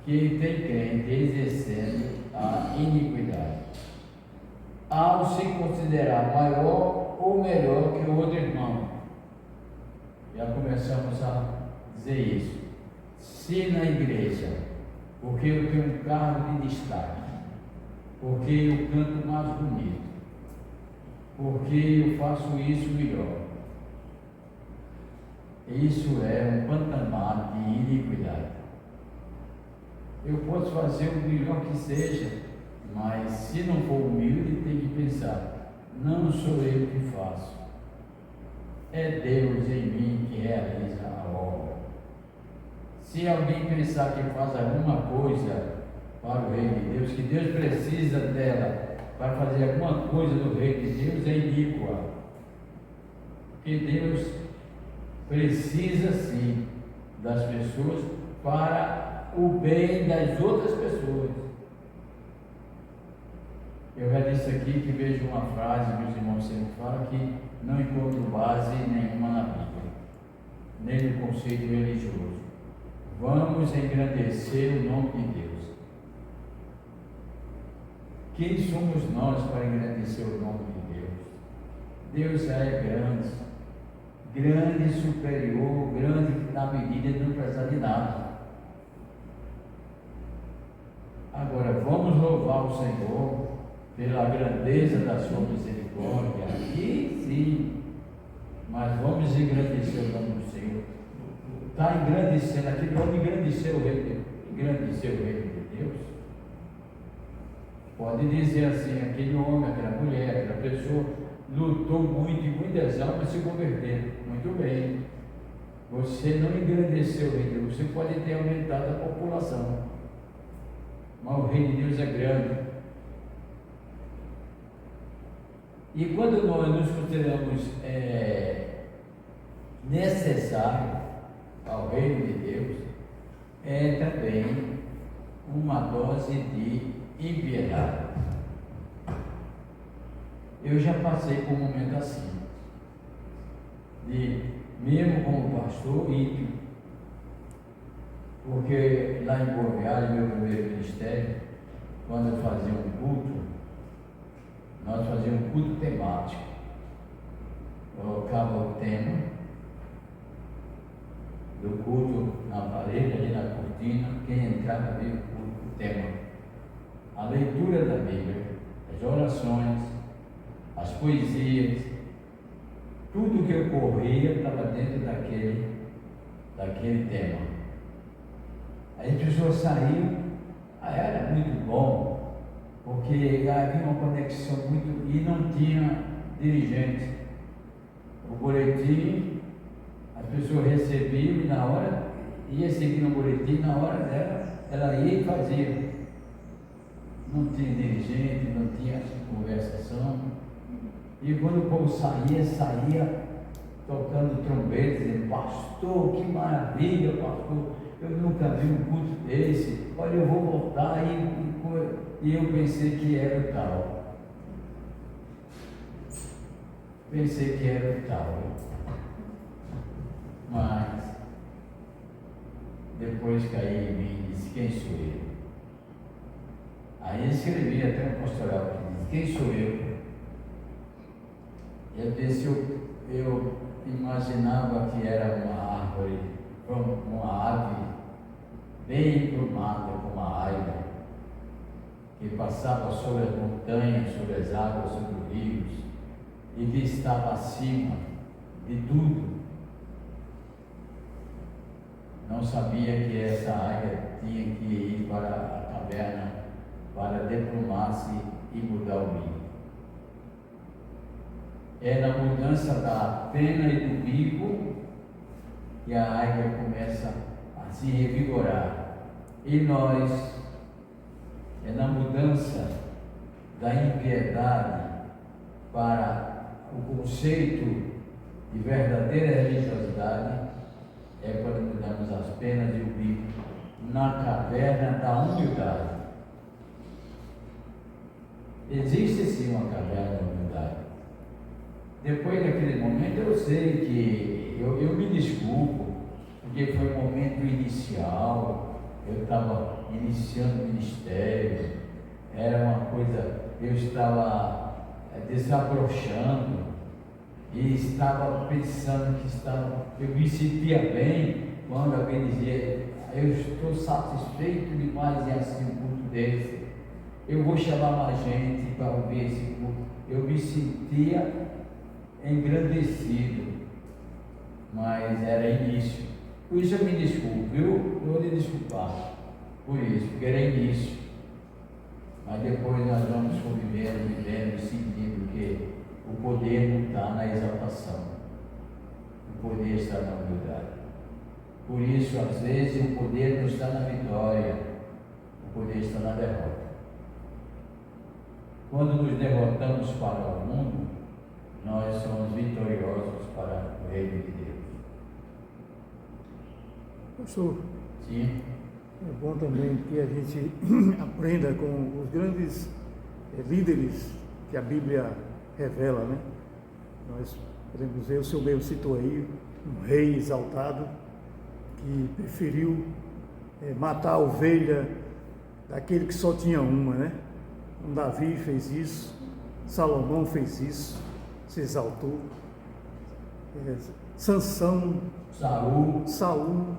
que tem crente exercendo a iniquidade, ao se considerar maior ou melhor que o outro irmão. Já começamos a dizer isso. Se na igreja, porque eu tenho um cargo de destaque, porque eu canto mais bonito, porque eu faço isso melhor. Isso é um patamar de iniquidade. Eu posso fazer o melhor que seja, mas se não for humilde, tem que pensar: não sou eu que faço, é Deus em mim que realiza a obra. Se alguém pensar que faz alguma coisa para o reino de Deus, que Deus precisa dela para fazer alguma coisa no reino de Deus, é iníqua. Porque Deus precisa sim das pessoas para o bem das outras pessoas. Eu já disse aqui que vejo uma frase que os irmãos sempre falam, que não encontro base nenhuma na Bíblia, nem no conceito religioso. Vamos engrandecer o nome de Deus. Quem somos nós para engrandecer o nome de Deus? Deus já é grande, grande, superior, grande na medida de não precisar de nada. Agora vamos louvar o Senhor pela grandeza da sua misericórdia, e sim, mas vamos engrandecer o nome do Senhor. Está engrandecendo, aquele homem engrandeceu o reino de Deus. Pode dizer assim: aquele homem, aquela mulher, aquela pessoa lutou muito e muitas almas se converteram. Muito bem. Você não engrandeceu o reino de Deus, você pode ter aumentado a população, mas o reino de Deus é grande. E quando nós nos consideramos necessário ao reino de Deus, é também uma dose de impiedade. Eu já passei por um momento assim, mesmo como pastor ímpio, porque lá em Boa Viagem, meu primeiro ministério, quando eu fazia um culto, nós fazíamos um culto temático. Colocava o tema do culto na parede, ali na cortina, quem entrava via o tema. A leitura da Bíblia, as orações, as poesias, tudo que ocorria estava dentro daquele tema. Aí as pessoas saíam, era muito bom, porque havia uma conexão muito, e não tinha dirigente. O boletim, as pessoas recebiam e na hora, ia seguir o boletim, na hora dela, ela ia e fazia. Não tinha dirigente, não tinha conversação. E quando o povo saía tocando trombeta, dizendo: pastor, que maravilha, pastor, eu nunca vi um culto desse, olha, eu vou voltar. E eu pensei que era o tal. Mas depois caí em mim e disse: quem sou eu? Aí escrevi até um pastoral que diz: quem sou eu? Eu disse: eu imaginava que era uma árvore, uma ave bem emplumada como a águia, que passava sobre as montanhas, sobre as águas, sobre os rios, e que estava acima de tudo. Não sabia que essa águia tinha que ir para a caverna para deplumar-se e mudar o ninho. É na mudança da pena e do bico que a águia começa a se revigorar. E nós, é na mudança da impiedade para o conceito de verdadeira religiosidade, é quando mudamos as penas e o bico na caverna da humildade. Existe sim uma caverna da humildade. Depois daquele momento eu sei que eu me desculpo, porque foi um momento inicial, eu estava iniciando o ministério, era uma coisa, eu estava desabrochando e estava pensando eu me sentia bem quando alguém dizia: eu estou satisfeito demais em assim um culto desse. eu vou chamar mais gente para ouvir esse culto. Eu me sentia engrandecido, mas era início. Por isso eu me desculpo, viu? Eu vou lhe desculpar por isso, porque era início. Mas depois nós vamos vivendo, sentindo que o poder não está na exaltação, o poder está na humildade. Por isso, às vezes, o poder não está na vitória, o poder está na derrota. Quando nos derrotamos para o mundo, nós somos vitoriosos para o reino de Deus. Pastor, Sim. é bom também que a gente aprenda com os grandes líderes que a Bíblia revela, né? Nós podemos ver, o senhor mesmo citou aí, um rei exaltado que preferiu matar a ovelha daquele que só tinha uma, né? Davi fez isso, Salomão fez isso, se exaltou, Sansão, Saul.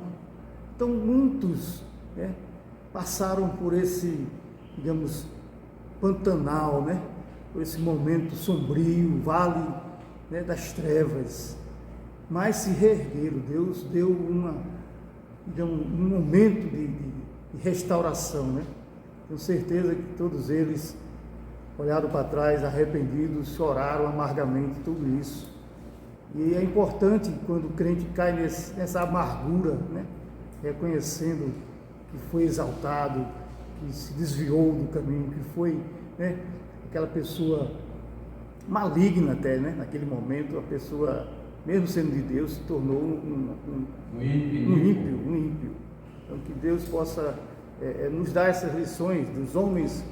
Então muitos, né, passaram por esse, digamos, Pantanal, né? Por esse momento sombrio, vale, né, das trevas, mas se reergueram. Deus deu um momento de restauração, né? Tenho certeza que todos eles olharam para trás, arrependidos, choraram amargamente tudo isso. E é importante quando o crente cai nessa amargura, né? Reconhecendo que foi exaltado, que se desviou do caminho, que foi, né, aquela pessoa maligna até, né? Naquele momento, a pessoa, mesmo sendo de Deus, se tornou um ímpio. Então, que Deus possa nos dar essas lições dos homens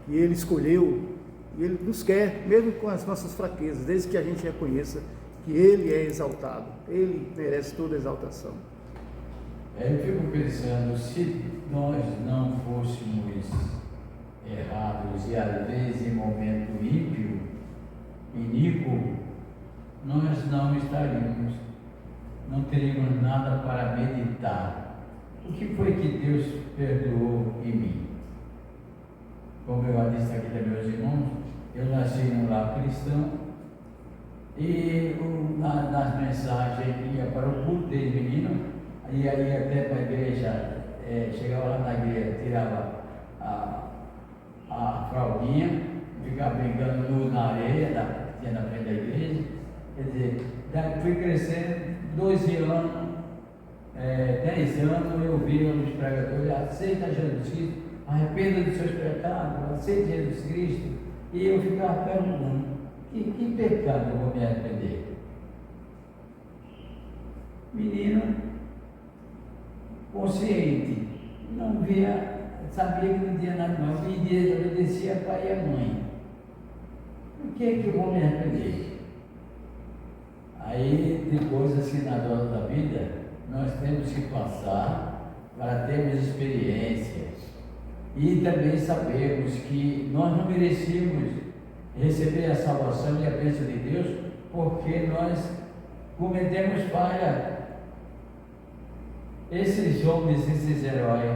que Ele escolheu, e Ele nos quer, mesmo com as nossas fraquezas, desde que a gente reconheça que Ele é exaltado, Ele merece toda a exaltação. Eu fico pensando, se nós não fôssemos errados e às vezes em momento ímpio, iníquo, nós não estaríamos, não teríamos nada para meditar. O que foi que Deus perdoou em mim? Como eu já disse aqui para meus irmãos, eu nasci num lar cristão e nas mensagens ia para o culto desde menino, e aí até para a igreja, chegava lá na igreja, tirava a fraldinha, ficava brincando nu na areia, que tinha na frente da igreja. Quer dizer, fui crescendo, 12 anos, 10 anos, eu via os pregadores: aceita Jesus Cristo, arrependa dos seus pecados, aceita Jesus Cristo. E eu ficava perguntando: que pecado eu vou me arrepender? Menino consciente, não via, sabia que não tinha nada mais, obedecia pai e a mãe. Por que eu vou me arrepender? Aí, depois, assim, na hora da vida, nós temos que passar para termos experiências e também sabermos que nós não merecíamos receber a salvação e a bênção de Deus, porque nós cometemos falha. Esses homens, esses heróis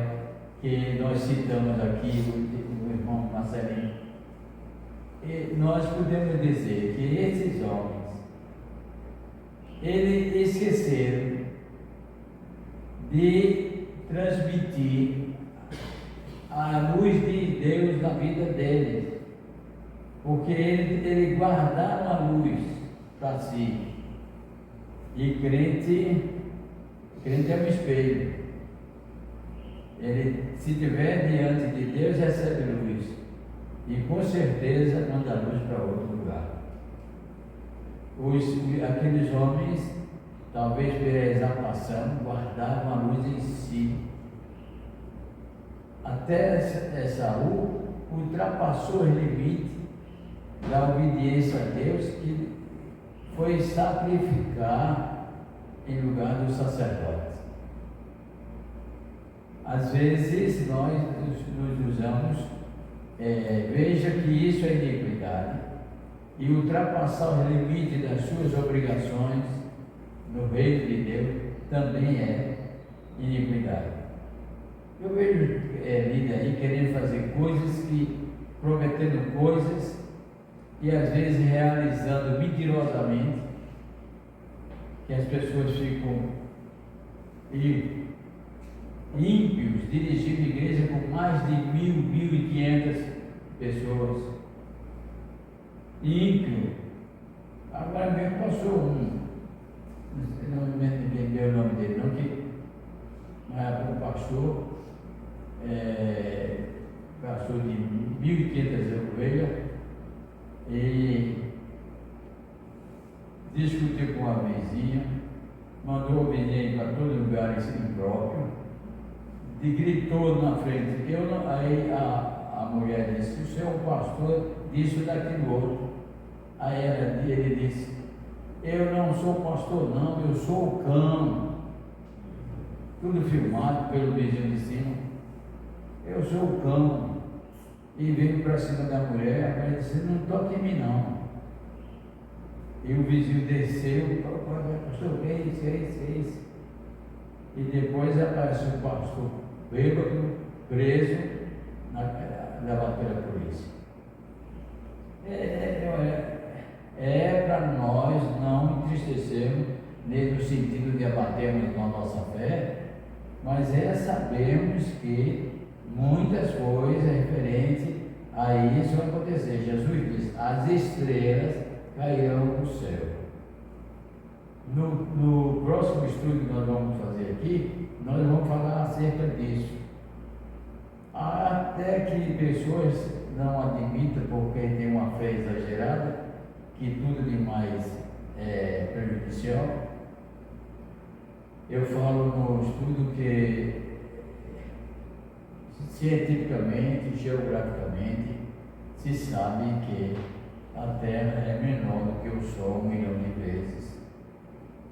que nós citamos aqui, o irmão Marcelinho, nós podemos dizer que esses homens, eles esqueceram de transmitir a luz de Deus na vida deles, porque eles guardaram a luz para si. E crente é um espelho. Ele, se estiver diante de Deus, recebe luz, e com certeza manda luz para outro lugar. Aqueles homens, talvez pela exaltação, guardavam a luz em si. Até Saul ultrapassou os limites da obediência a Deus, que foi sacrificar em lugar do sacerdote. Às vezes nós nos usamos, veja que isso é iniquidade, e ultrapassar os limites das suas obrigações no reino de Deus também é iniquidade. Eu vejo líder aí querendo fazer coisas que prometendo coisas e às vezes realizando mentirosamente, que as pessoas ficam ímpios dirigindo igreja com mais de 1.500 pessoas. Ímpio. Agora mesmo passou não me lembro o nome dele, não, que um pastor, pastor de 1.500 ovelhas, e discutiu com a vizinha, mandou a vizinha ir para todo lugar impróprio, e gritou na frente. Aí a mulher disse: o senhor é um pastor disso, daquilo outro. Aí ele disse: eu não sou pastor não, eu sou o cão. Tudo filmado pelo vizinho de cima. Eu sou o cão. E veio para cima da mulher. A mulher disse: não toque em mim não. E o vizinho desceu e falou: pastor, que é isso? E depois apareceu o pastor bêbado, preso, levado pela polícia. Para nós não entristecermos, no sentido de abatermos na nossa fé, mas sabermos que muitas coisas referentes a isso vai acontecer. Jesus diz: as estrelas cairão do céu. No próximo estudo que nós vamos fazer aqui, nós vamos falar acerca disso. Até que pessoas não admitam, porque tem uma fé exagerada, que tudo demais é prejudicial. Eu falo no estudo que cientificamente, geograficamente, se sabe que a Terra é menor do que o Sol 1 milhão de vezes,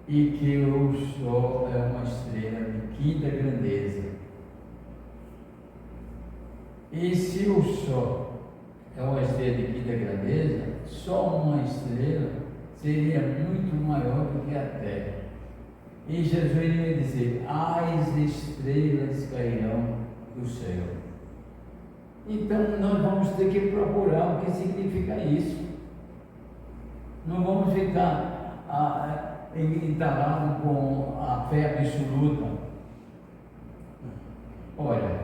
e que o Sol é uma estrela de quinta grandeza. E se o Sol é uma estrela de quinta grandeza, só uma estrela seria muito maior do que a Terra. E Jesus iria dizer: as estrelas cairão do céu. Então nós vamos ter que procurar o que significa isso. Não vamos ficar entalados com a fé absoluta. Olha,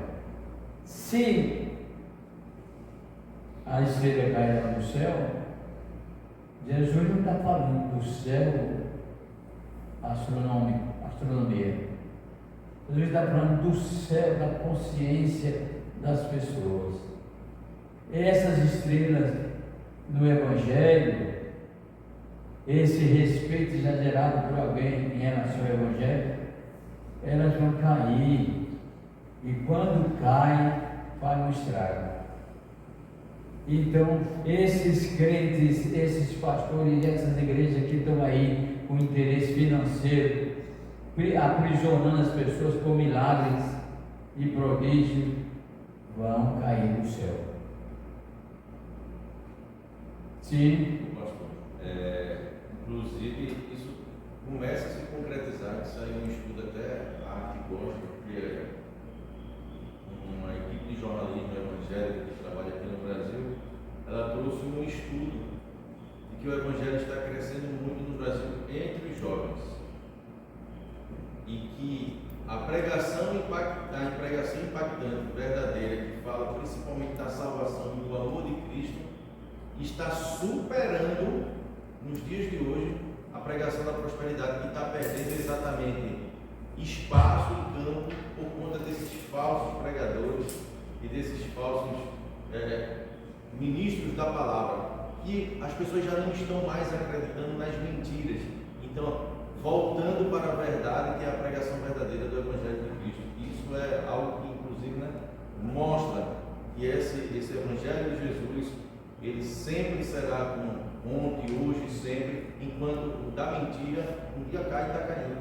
se a estrela cairá do céu, Jesus não está falando do céu astronomia. Jesus está falando do céu da consciência das pessoas. Essas estrelas no Evangelho, esse respeito exagerado por alguém em relação ao Evangelho, elas vão cair. E quando caem, faz um estrago. Então, esses crentes, esses pastores, essas igrejas que estão aí com interesse financeiro, aprisionando as pessoas com milagres e prodígios, vão cair do céu. Sim. Pastor, inclusive isso começa a se concretizar. Isso aí é um estudo até a arte gosta, que é uma equipe de jornalismo evangélico que trabalha aqui no Brasil. Ela trouxe um estudo de que o evangelho está crescendo muito no Brasil entre os jovens, e que a pregação impactante, verdadeira, que fala principalmente da salvação e do amor de Cristo, está superando nos dias de hoje a pregação da prosperidade, que está perdendo exatamente espaço em campo por conta desses falsos pregadores e desses falsos ministros da palavra, que as pessoas já não estão mais acreditando nas mentiras. Então, voltando para a verdade, que é a pregação verdadeira do Evangelho de Cristo. Isso é algo que, inclusive, mostra que esse Evangelho de Jesus, ele sempre será como ontem, hoje, sempre, enquanto o da mentira um dia cai e está caindo.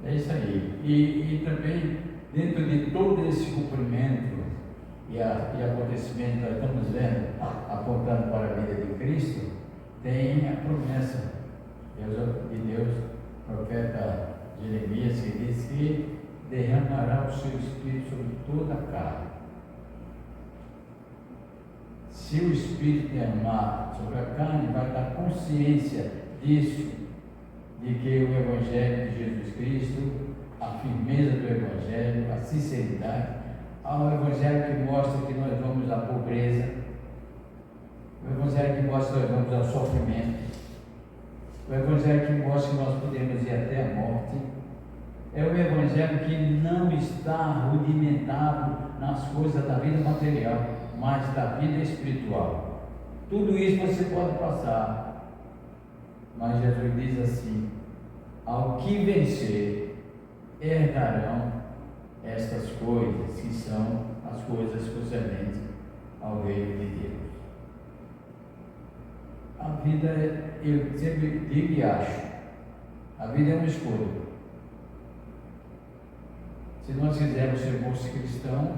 É isso aí. E também, dentro de todo esse cumprimento e acontecimento que nós estamos vendo, apontando para a vida de Cristo, tem a promessa de Deus, profeta Jeremias, que diz que derramará o seu Espírito sobre toda a carne. se o Espírito derramar sobre a carne, vai dar consciência disso, de que o Evangelho de Jesus Cristo, a firmeza do Evangelho, a sinceridade, há um Evangelho que mostra que nós vamos à pobreza, o Evangelho que mostra que nós vamos ao sofrimento, o Evangelho que mostra que nós podemos ir até a morte. É um Evangelho que não está rudimentado nas coisas da vida material, mas da vida espiritual. Tudo isso você pode passar, mas Jesus diz assim: ao que vencer, herdarão estas coisas, que são as coisas concernentes ao reino de Deus. A vida, eu sempre digo e acho, a vida é uma escolha. Se nós quisermos ser bons cristãos,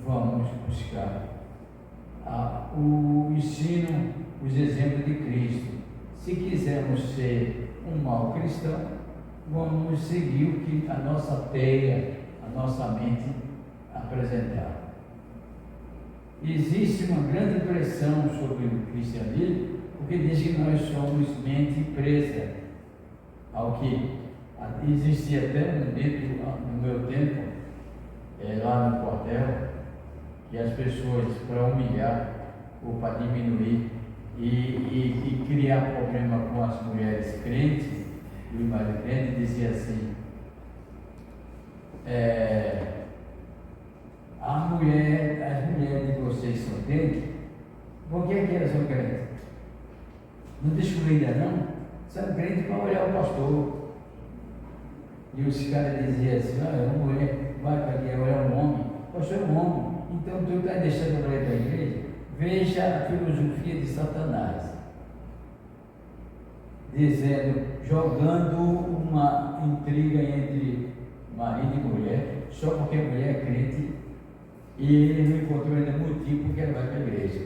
vamos buscar o ensino, os exemplos de Cristo. Se quisermos ser um mau cristão, vamos seguir o que a nossa teia, a nossa mente apresentar. Existe uma grande pressão sobre o cristianismo, porque diz que nós somos mente presa ao que existia até um dito no meu tempo, lá no quartel, que as pessoas, para humilhar ou para diminuir e criar problema com as mulheres crentes, e o marido crente dizia assim: as mulheres de vocês são crentes, por que elas são crentes? Não descobriram ainda não? São crentes para olhar o pastor. E os caras diziam assim: uma mulher vai para ali olhar um homem, o pastor é um homem, então tu está deixando a mulher da igreja? Veja a filosofia de Satanás, dizendo, jogando uma intriga entre marido e mulher, só porque a mulher é crente e ele não encontrou ainda motivo porque ela vai para a igreja.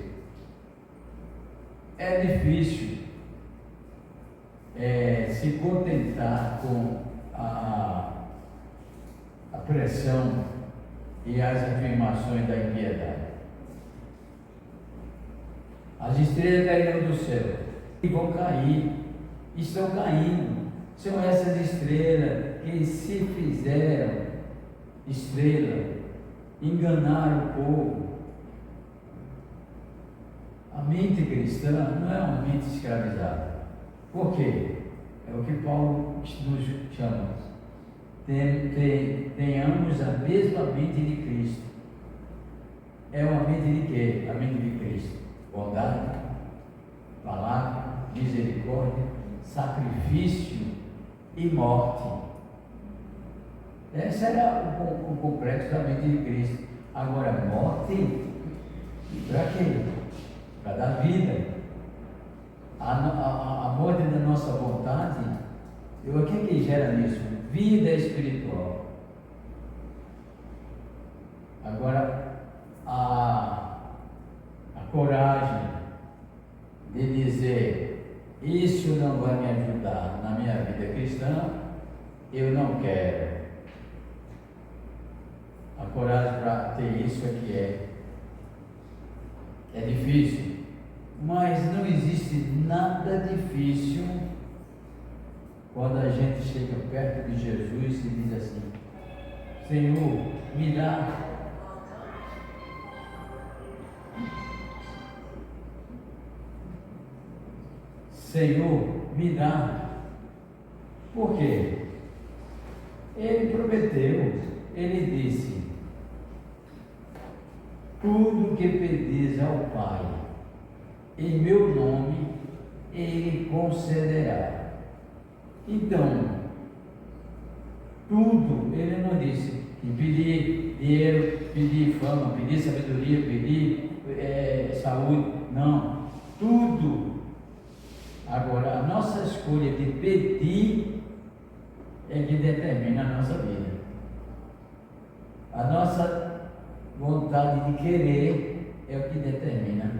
É difícil se contentar com a pressão e as afirmações da impiedade. As estrelas caíram do céu e vão cair, estão caindo. São essas estrelas que se fizeram estrela, enganaram o povo. A mente cristã não é uma mente escravizada. Por quê? É o que Paulo nos chama. Tenhamos a mesma mente de Cristo. É uma mente de quê? A mente de Cristo. Bondade, palavra, misericórdia, sacrifício e morte. Esse era o complexo da mente de Cristo. Agora, morte, para quê? Para dar vida. A morte da nossa vontade, o que é que gera nisso? Vida espiritual. Agora, a coragem de dizer: isso não vai me ajudar na minha vida cristã, eu não quero. A coragem para ter isso é difícil, mas não existe nada difícil quando a gente chega perto de Jesus e diz assim: Senhor, me dá. Senhor, me dá. Por quê? Ele prometeu, ele disse: tudo que pedis ao Pai, em meu nome, Ele concederá. Então, tudo, Ele não disse que pedir dinheiro, pedir fama, pedir sabedoria, pedir saúde, não, tudo. Agora, a nossa escolha de pedir é que determina a nossa vida. A nossa vontade de querer é o que determina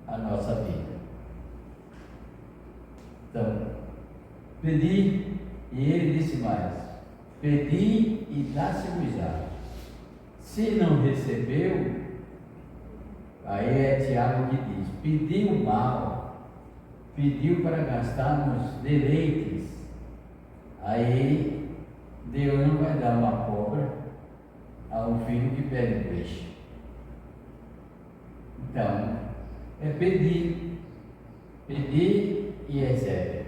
a nossa vida. Então, pedi, e ele disse mais: pedi e dá-se-vos-á. Se não recebeu, Aí é Tiago que diz: pediu mal, pediu para gastar nos deleites. Aí Deus não vai dar uma cobra a um filho que pede peixe. Então, é pedir e recebe.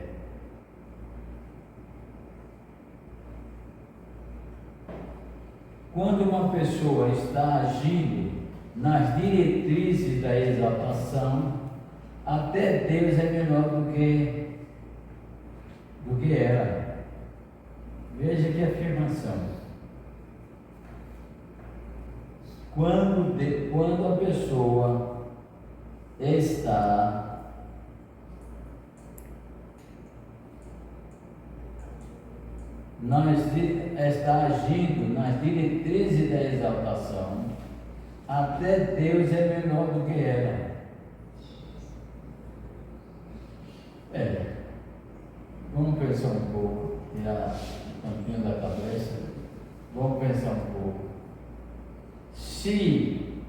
Quando uma pessoa está agindo nas diretrizes da exaltação, até Deus é menor do que ela. Veja que afirmação. Quando a pessoa está agindo nas diretrizes da exaltação, até Deus é menor do que ela. Vamos pensar um pouco, tirar o tampinho da cabeça, vamos pensar um pouco. Se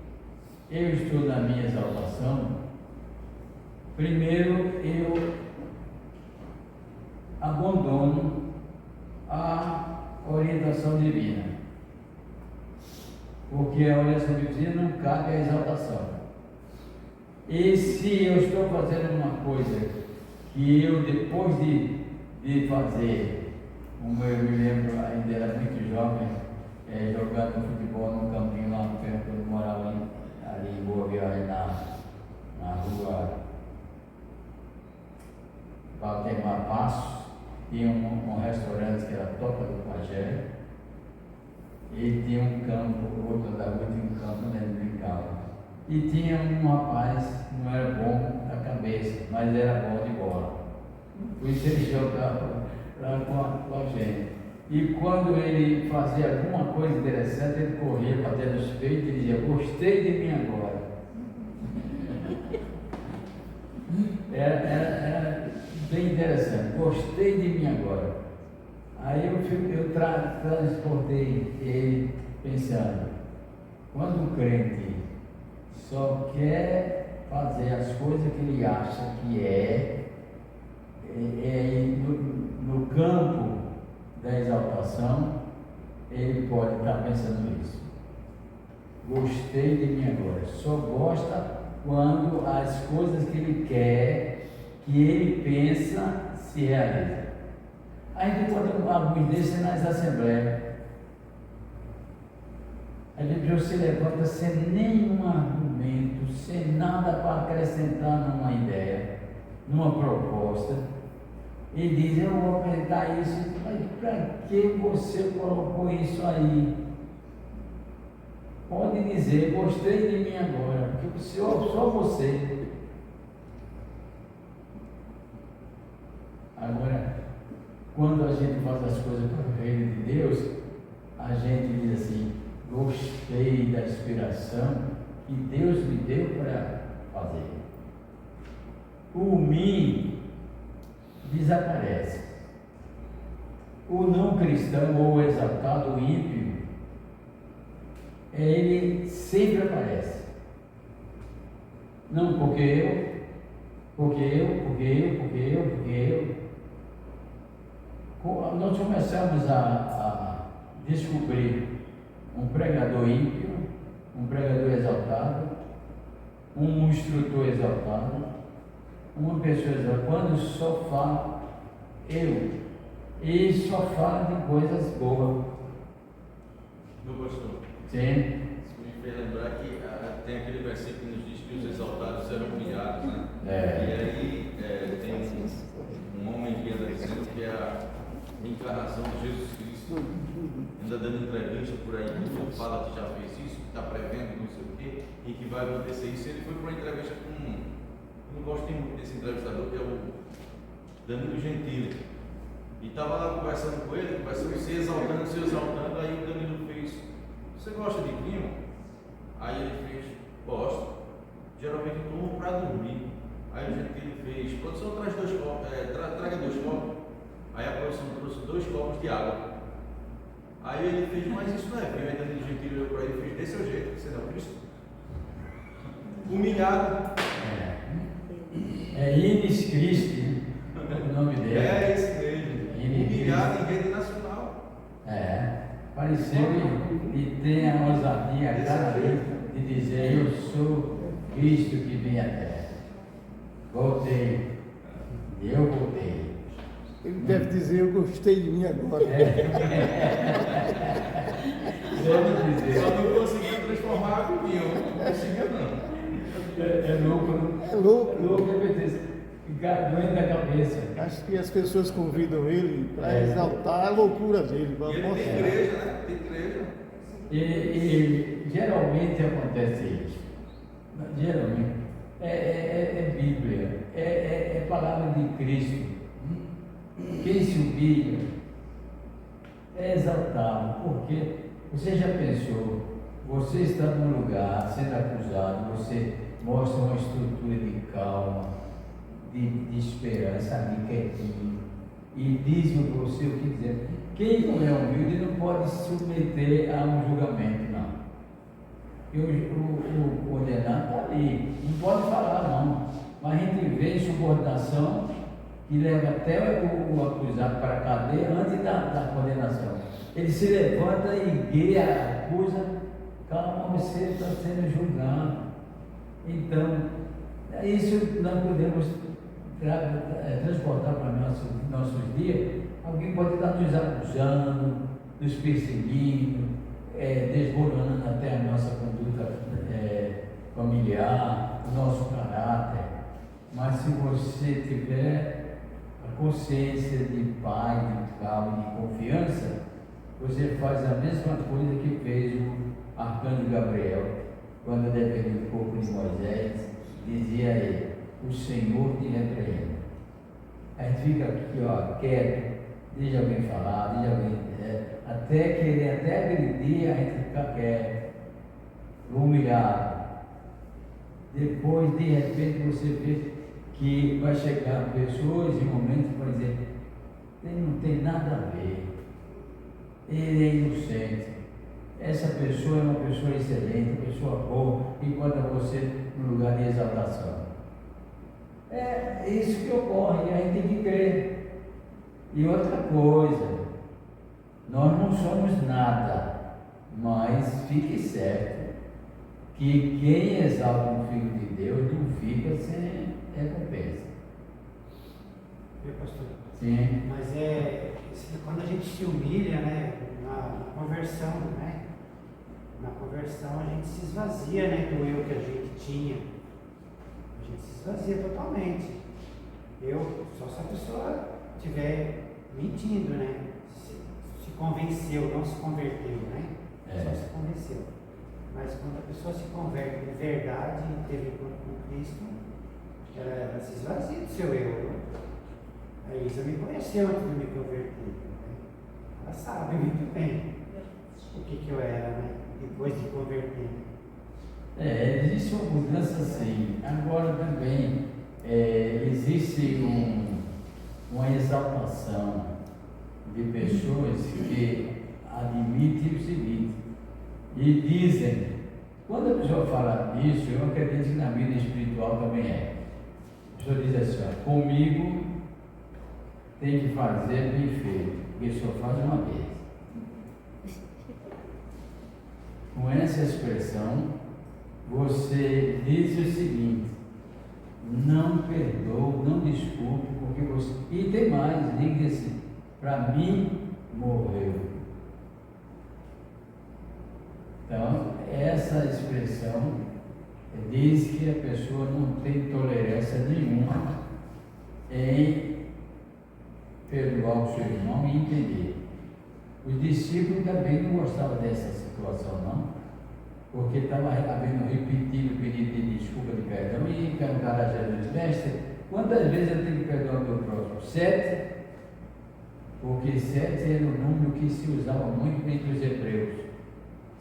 eu estou na minha exaltação, primeiro eu abandono a orientação divina, porque a orientação divina não cabe à exaltação. E se eu estou fazendo uma coisa que eu, depois de fazer, como eu me lembro, ainda era muito jovem, jogando futebol num campinho lá perto, eu morava ali em Boa Viagem, na rua Valdemar Passos. Tinha um restaurante que era Toca do Pajé, e tinha um campo, outro da rua tinha um campo onde ele brincava. E tinha um rapaz, não era bom da cabeça, mas era bom de bola. Por isso ele jogava lá com a gente. E quando ele fazia alguma coisa interessante, ele corria batendo os peitos e dizia: gostei de mim agora. Era bem interessante, gostei de mim agora. Aí eu transportei ele pensando: quando o crente só quer fazer as coisas que ele acha que no campo da exaltação, ele pode estar pensando isso. Gostei de mim agora. Só gosta quando as coisas que ele quer, que ele pensa, se realizam. A gente encontra alguns desses nas assembleias. A gente você levanta sem nenhum argumento, sem nada para acrescentar numa ideia, numa proposta, e diz: eu vou apresentar isso. Mas para que você colocou isso aí? Pode dizer: gostei de mim agora, porque o Senhor, só você. Agora, quando a gente faz as coisas para o reino de Deus, a gente diz assim: gostei da inspiração que Deus me deu para fazer. O mim desaparece. O não cristão ou o exaltado, o ímpio, ele sempre aparece. Não porque eu. Nós começamos a descobrir um pregador ímpio, um pregador exaltado, um instrutor exaltado, uma pessoa exaltada, quando só fala eu, e só fala de coisas boas. Meu pastor, Sim. isso me fez lembrar que tem aquele versículo que nos diz que os exaltados serão humilhados, né? E aí tem um homem que anda dizendo que é a encarnação de Jesus Cristo, ainda dando entrevista por aí, que o fala que já fez isso, que está prevendo não sei o quê, e que vai acontecer isso. Ele foi para uma entrevista com eu não gosto muito desse entrevistador, que é o Danilo Gentili, e estava lá conversando com ele, se exaltando, aí o Danilo fez: você gosta de vinho? Aí ele fez: gosto, geralmente eu tomo para dormir. Aí o Gentili fez: produção, traz 2 copos, traga 2 copos. Aí a produção trouxe 2 copos de água. Aí ele fez: mas isso não é vinho. Aí Danilo Gentili olhou para ele e fez: desse é o jeito, você não é Cristo? Humilhado. É Ines Christi, o nome dele. É esse mesmo. Humilhado em rede nacional. Apareceu e tem a ousadia a cada vez de dizer: eu sou Cristo que vem à terra. Voltei. Eu voltei. Ele deve dizer: eu gostei de mim agora. Deve dizer. Só não conseguiu transformar água em vinho. Não conseguiu, não. É louco, né? É louco. Louco, ficar doente da cabeça. Acho que as pessoas convidam ele para exaltar a loucura dele. E ele tem igreja, né? Tem igreja. E geralmente acontece isso. Geralmente. É Bíblia. É palavra de Cristo. Quem se humilha é exaltado. Porque você já pensou, você está num lugar sendo acusado, você mostra uma estrutura de calma, de esperança, ali quietinho, e diz para você o que dizer. Quem não é humilde não pode se submeter a um julgamento, não. E o condenado está ali, não pode falar, não. Mas a gente vê insubordinação que leva até o acusado para a cadeia antes da condenação. Ele se levanta e guia, acusa: calma, você está sendo julgado. Então, isso nós podemos transportar para nossos dias. Alguém pode estar nos acusando, nos perseguindo, desmoronando até a nossa conduta familiar, o nosso caráter. Mas se você tiver a consciência de paz, de calma, de confiança, você faz a mesma coisa que fez o arcanjo Gabriel, quando defendeu o corpo de Moisés. Dizia a ele: o Senhor te repreende. A gente fica aqui, ó, quieto, deixa alguém falar, deixa alguém até querer até agredir, a gente fica quieto, humilhado. Depois, de repente, você vê que vai chegar pessoas e momentos para dizer: ele não tem nada a ver, ele é inocente, essa pessoa é uma pessoa excelente, uma pessoa boa, enquanto você no lugar de exaltação. É isso que ocorre, e a gente tem que crer. E outra coisa, nós não somos nada, mas fique certo que quem exalta um filho de Deus não fica sem recompensa. Viu, pastor? Sim. Mas quando a gente se humilha, né, na conversão, né? Na conversão a gente se esvazia, né, do eu que a gente tinha. A gente se esvazia totalmente. Só se a pessoa estiver mentindo, né? Se convenceu, não se converteu, né? Só se convenceu. Mas quando a pessoa se converte de verdade e teve encontro com Cristo, ela se esvazia do seu eu. A Isa me conheceu antes de me converter. Né? Ela sabe muito bem o que eu era, né? Depois de converter. Existe uma mudança sim. Agora também existe uma exaltação de pessoas que admitem o seguinte e dizem: quando a pessoa fala isso, eu acredito que na vida espiritual também é. A pessoa diz assim: ó, comigo tem que fazer bem feito, porque só faz uma vez. Com essa expressão, você diz o seguinte: não perdoa, não desculpe, porque você. E tem mais, diga assim: para mim morreu. Então, essa expressão diz que a pessoa não tem tolerância nenhuma em perdoar o seu irmão e entender. Os discípulos também não gostavam dessa situação, não, porque estava havendo repetido pedido de desculpa, de perdão, e perguntaram a Jesus: mestre, quantas vezes eu tenho que perdoar o meu próximo? 7? Porque 7 era o número que se usava muito entre os hebreus.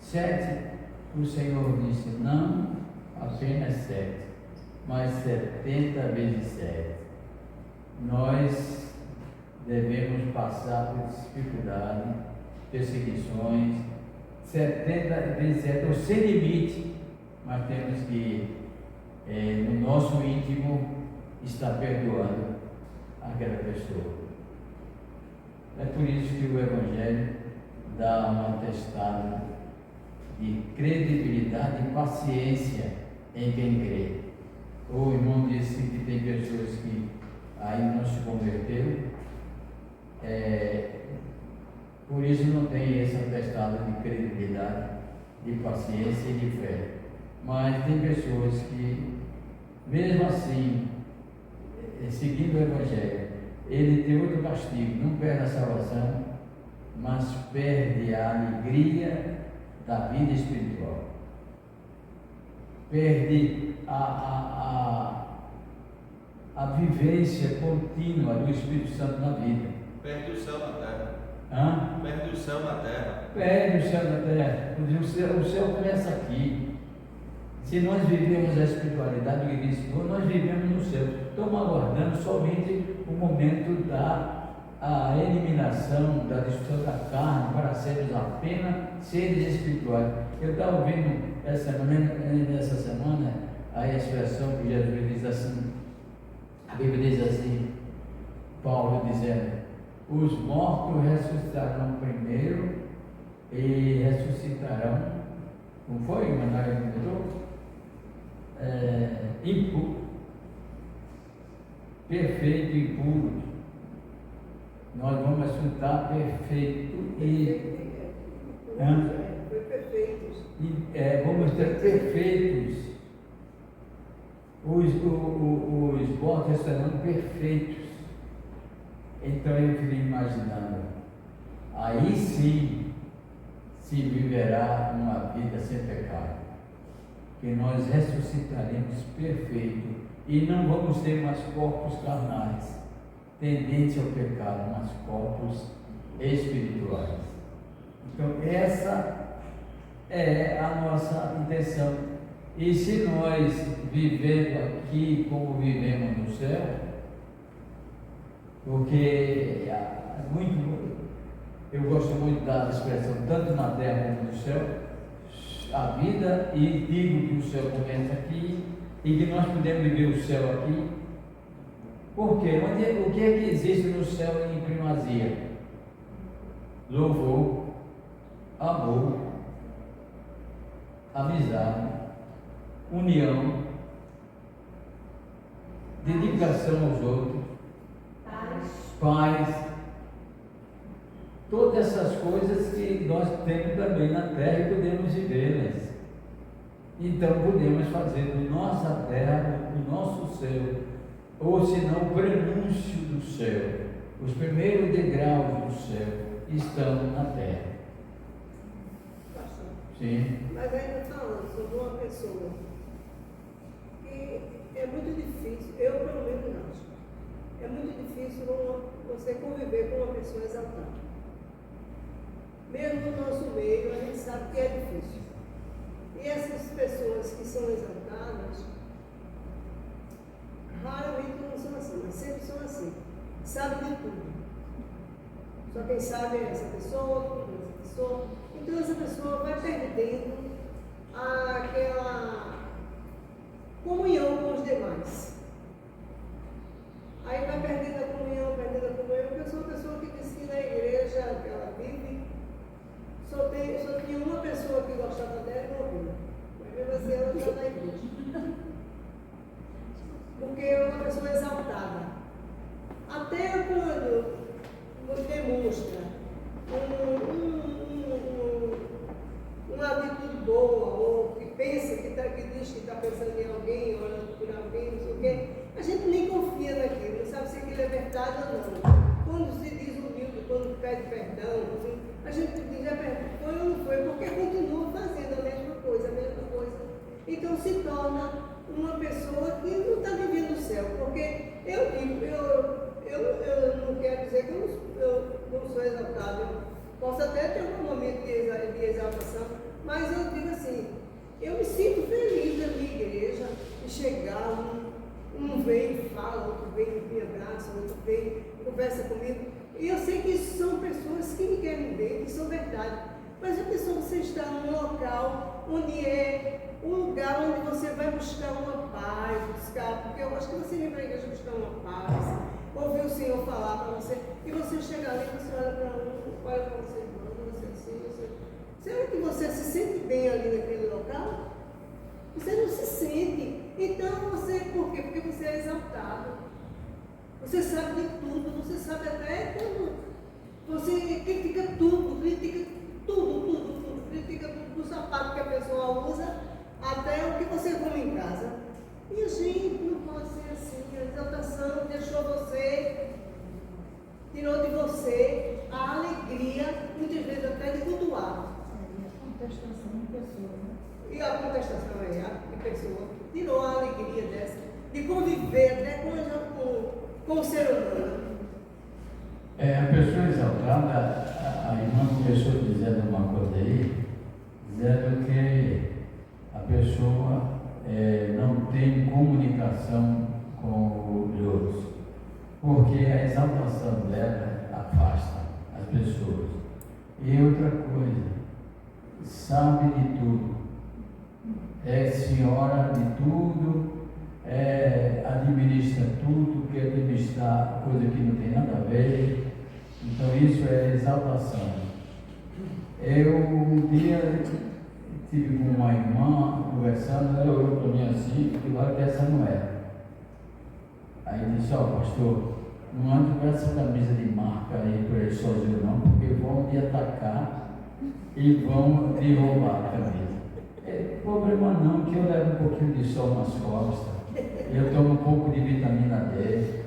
7, o Senhor disse: não apenas 7, mas 70 vezes 7. Nós devemos passar por dificuldade, perseguições, 70 vezes 7, ou sem limite, mas temos que ir. no nosso íntimo, está perdoando aquela pessoa. É por isso que o Evangelho dá um atestado de credibilidade e paciência em quem crê. O irmão disse que tem pessoas que ainda não se converteram, por isso não tem esse atestado de credibilidade, de paciência e de fé. Mas tem pessoas que, mesmo assim, seguindo o Evangelho, ele tem outro castigo, não perde a salvação, mas perde a alegria da vida espiritual. Perde a vivência contínua do Espírito Santo na vida. Perde o céu na terra. Hã? Perde o céu na terra. Perde o céu na terra. O céu começa aqui. Se nós vivemos a espiritualidade do Cristo, nós vivemos no céu. Estamos aguardando somente o momento da eliminação, da destruição da carne, para sermos apenas seres espirituais. Eu estava ouvindo essa semana a expressão que Jesus diz assim, a Bíblia diz assim, Paulo dizendo, os mortos ressuscitarão primeiro e ressuscitarão, não foi, Manoel comentou? Impuro, perfeito e puro. Nós vamos ressuscitar perfeito e vamos ter perfeitos. Os mortos serão perfeitos. Então eu fiquei imaginando, aí sim se viverá uma vida sem pecado, que nós ressuscitaremos perfeito e não vamos ter mais corpos carnais, tendentes ao pecado, mas corpos espirituais. Então essa é a nossa intenção. E se nós vivendo aqui como vivemos no céu, porque eu gosto muito da expressão tanto na terra como no céu, a vida, e digo que o céu começa aqui e que nós podemos viver o céu aqui. Por quê? O que é que existe no céu em primazia? Louvor, amor, amizade, união, dedicação aos outros, paz, todas essas coisas que nós temos também na terra e podemos vivê-las. Então podemos fazer na nossa terra, no nosso céu, ou senão o prenúncio do céu. Os primeiros degraus do céu estão na terra. Sim. Mas ainda falando sobre uma pessoa que é muito difícil, eu pelo menos acho, é muito difícil você conviver com uma pessoa exaltada. Mesmo no nosso meio, a gente sabe que é difícil. E essas pessoas que são exaltadas, raramente não são assim, mas sempre são assim. Sabem de tudo. Só quem sabe é essa pessoa, essa pessoa. Então essa pessoa vai perdendo aquela comunhão com os demais. Aí vai perdendo a comunhão, porque eu sou uma pessoa que disse que na igreja que ela vive, só tinha uma pessoa que gostava dela e morreu. Mas mesmo assim ela está na igreja. Porque é uma pessoa exaltada. Até quando demonstra uma atitude boa, ou que pensa que diz que está pensando em alguém, olhando por alguém, não sei o quê, a gente nem confia naquilo, não sabe se aquilo é verdade ou não. Quando se diz humilde, quando pede perdão, assim, a gente diz foi ou não foi, porque continua fazendo a mesma coisa. Então se torna uma pessoa que não está vivendo o céu, porque eu digo, eu não quero dizer que eu não sou exaltado, eu posso até ter um momento de exaltação, mas eu digo assim, eu me sinto feliz na minha igreja, de chegar, um vem e fala, outro vem e me abraça, outro vem e conversa comigo, e eu sei que são pessoas que me querem ver, que são verdade, mas a pessoa, você está num local onde é um lugar onde você vai buscar uma paz, porque eu acho que você vem para a igreja buscar uma paz, ouvir o Senhor falar para você, e você chega ali, você olha para um, olha para você, você assim, você... Será que você se sente bem ali naquele local? Você não se sente. Então você, por quê? Porque você é exaltado. Você sabe de tudo, você sabe até quando você critica tudo, critica tudo, critica tudo, do sapato que a pessoa usa, até o que você come em casa. E a gente não pode ser assim. A exaltação deixou você, tirou de você a alegria, muitas vezes até de cultuar. A contestação em pessoa, né? E a contestação aí, de pessoa, tirou a alegria dessa, de conviver até com o ser humano. A pessoa exaltada, a irmã começou dizendo uma coisa aí, dizendo que a pessoa não tem comunicação com os outros, porque a exaltação dela afasta as pessoas. E outra coisa, sabe de tudo, é senhora de tudo, administra tudo, quer administrar coisa que não tem nada a ver. Então isso é exaltação. Eu um dia estive com uma irmã conversando, ela olhou para mim assim, e olha que essa não é. Aí disse, ó pastor, não ande com essa camisa de marca aí por aí sozinho não, porque vão me atacar e vão me roubar a camisa. Problema não, que eu levo um pouquinho de sol nas costas, eu tomo um pouco de vitamina D.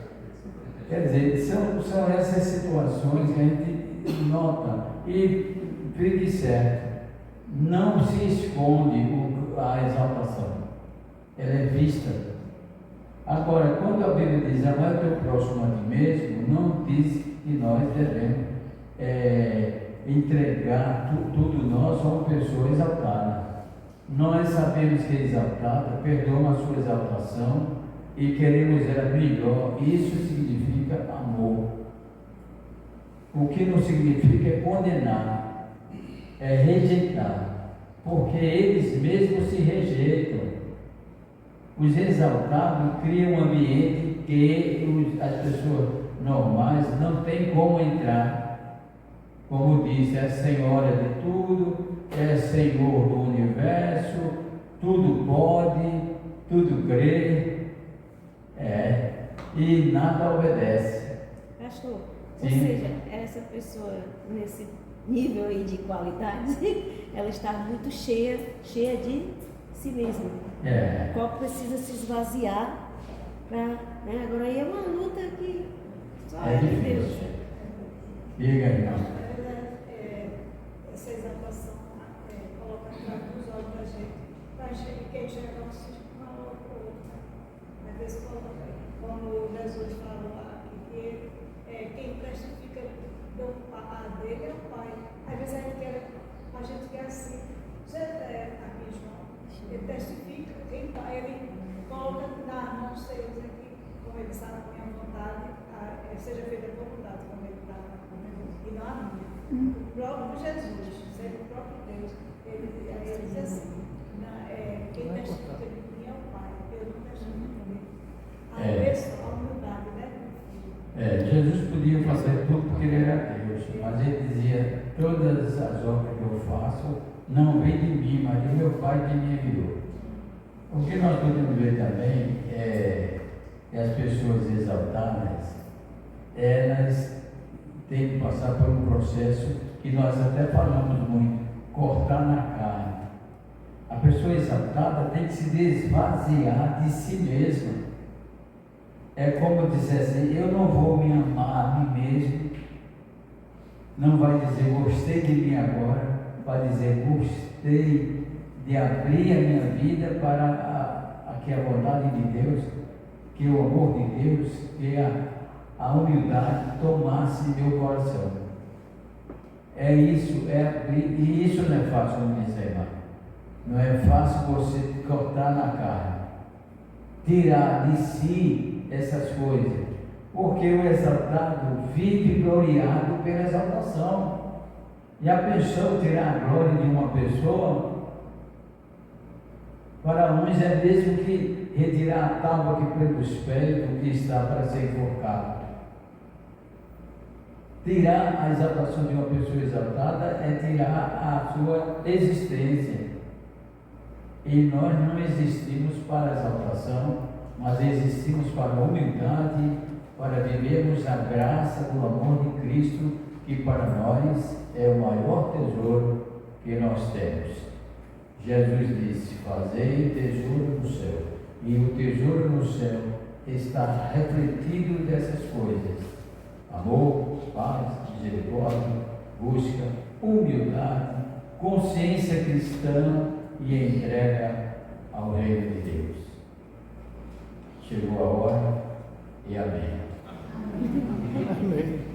Quer dizer, são essas situações que a gente nota e fique certo, não se esconde a exaltação, ela é vista. Agora, quando a Bíblia diz, amar o teu próximo a ti mesmo, não diz que nós devemos entregar tudo nós a uma pessoa exaltada. Nós sabemos que é exaltada, perdoa a sua exaltação e queremos ela melhor. Isso significa amor. O que não significa é condenar, é rejeitar, porque eles mesmos se rejeitam. Os exaltados criam um ambiente que as pessoas normais não têm como entrar. Como disse, é senhora de tudo, é Senhor do universo, tudo pode, tudo crê, e nada obedece. Pastor, Sim. ou seja, essa pessoa nesse nível aí de qualidade, ela está muito cheia de si mesma. O copo precisa se esvaziar para, né? Agora aí é uma luta que só é de Deus. Diga, irmão. Essa exaltação coloca atrás dos olhos da gente quem chega não se fala para o outro. Às vezes, como Jesus falou aqui, que quem testifica a dele é o Pai. Às vezes a gente quer assim, aqui João, ele testifica, ele coloca nas mãos seus aqui, como ele sabe com a minha vontade, seja feita a tua vontade, como ele está, e não a minha. O próprio Jesus, sendo o próprio Deus, ele diz assim, quem testifica de mim é o Pai, eu não testifico de mim. A humildade, né? Jesus podia fazer tudo porque ele era Deus, mas ele dizia, todas as obras que eu faço não vêm de mim, mas do meu Pai que me enviou. O que nós podemos ver também é que as pessoas exaltadas, elas têm que passar por um processo que nós até falamos muito, cortar na carne. A pessoa exaltada tem que se desvaziar de si mesma. É como dizer assim, eu não vou me amar a mim mesmo. Não vai dizer gostei de mim agora, vai dizer gostei de abrir a minha vida para que a vontade de Deus, que o amor de Deus, que a humildade tomasse meu coração. É isso, e isso não é fácil, minha irmã. Não é fácil você cortar na carne, tirar de si essas coisas, porque o exaltado vive gloriado pela exaltação. Já pensou tirar a glória de uma pessoa? Para uns é mesmo que retirar a tábua que prende os pés do que está para ser enforcado. Tirar a exaltação de uma pessoa exaltada é tirar a sua existência. E nós não existimos para a exaltação, mas existimos para a humildade, para vivermos a graça do amor de Cristo, que para nós é o maior tesouro que nós temos. Jesus disse: fazei tesouro no céu. E o tesouro no céu está refletido dessas coisas: amor, paz, misericórdia, busca, humildade, consciência cristã e entrega ao reino de Deus. Chegou a hora e amém. Amém.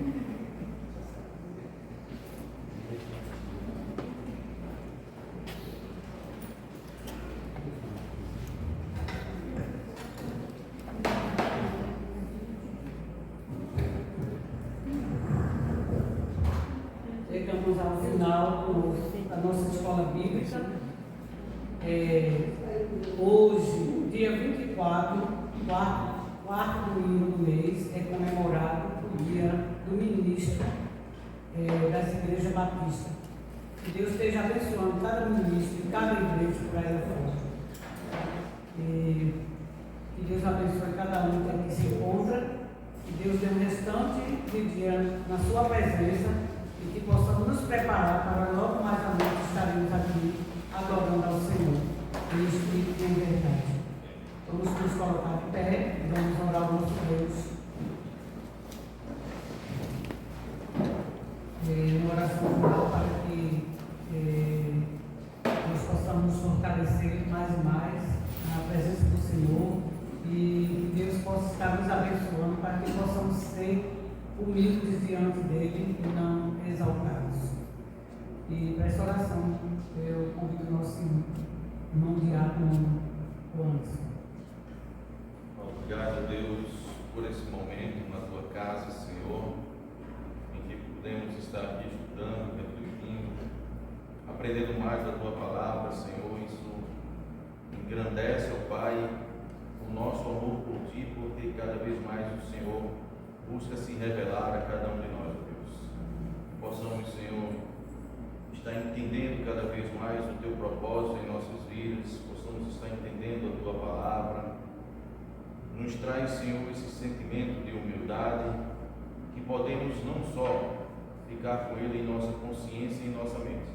Chegamos ao final da nossa escola bíblica. Hoje, dia 24, quarto domingo do mês, é comemorado o dia do ministro das igrejas batistas. Que Deus esteja abençoando cada ministro e cada igreja por aí fora. Que Deus abençoe cada um que aqui se encontra. Que Deus dê um restante de dia na sua presença. E que possamos nos preparar para logo mais à noite estaremos aqui adorando ao Senhor, em espírito e em verdade. Vamos nos colocar de pé e vamos orar ao nosso Deus. Uma oração final para que nós possamos nos fortalecer mais e mais na presença do Senhor e que Deus possa estar nos abençoando para que possamos ser humildes diante dele e não exaltados. E para essa oração, eu convido o nosso irmão diácono Anderson. Obrigado, Deus, por esse momento na tua casa, Senhor, em que podemos estar aqui estudando, refletindo, aprendendo mais da tua palavra, Senhor. Isso engrandece, ó Pai, o nosso amor por ti, porque cada vez mais o Senhor busca se revelar a cada um de nós, Deus. Possamos, Senhor, estar entendendo cada vez mais o teu propósito em nossas vidas, possamos estar entendendo a tua palavra. Nos traz, Senhor, esse sentimento de humildade, que podemos não só ficar com ele em nossa consciência e em nossa mente,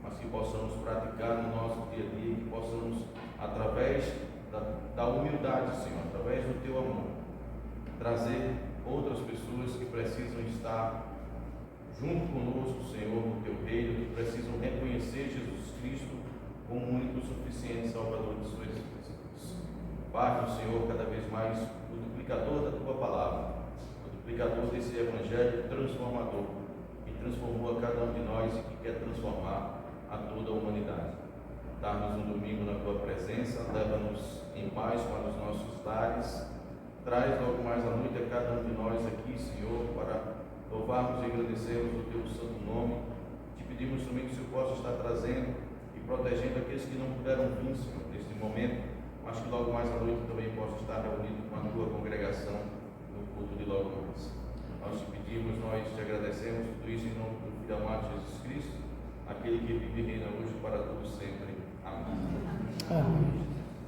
mas que possamos praticar no nosso dia a dia, que possamos, através da humildade, Senhor, através do teu amor, trazer outras pessoas que precisam estar junto conosco, Senhor, no teu reino, que precisam reconhecer Jesus Cristo como o único suficiente Salvador de suas vidas. Pai, Senhor, cada vez mais o duplicador da tua palavra, o duplicador desse evangelho transformador, que transformou a cada um de nós e que quer transformar a toda a humanidade. Dá-nos um domingo na tua presença, leva-nos em paz para os nossos lares. Traz logo mais à noite a cada um de nós aqui, Senhor, para louvarmos e agradecermos o teu santo nome. Te pedimos também que o Senhor possa estar trazendo e protegendo aqueles que não puderam vir, Senhor, neste momento, mas que logo mais à noite também possa estar reunido com a tua congregação no culto de logo mais. Nós te pedimos, nós te agradecemos tudo isso em nome do Filho amado Jesus Cristo, aquele que vive e reina hoje para todos sempre. Amém.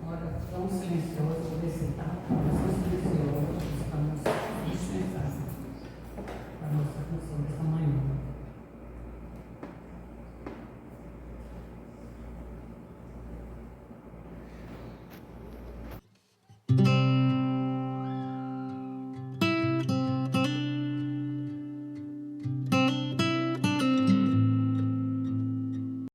Ora, vamos silenciosos, poder sentar, vamos silenciosos.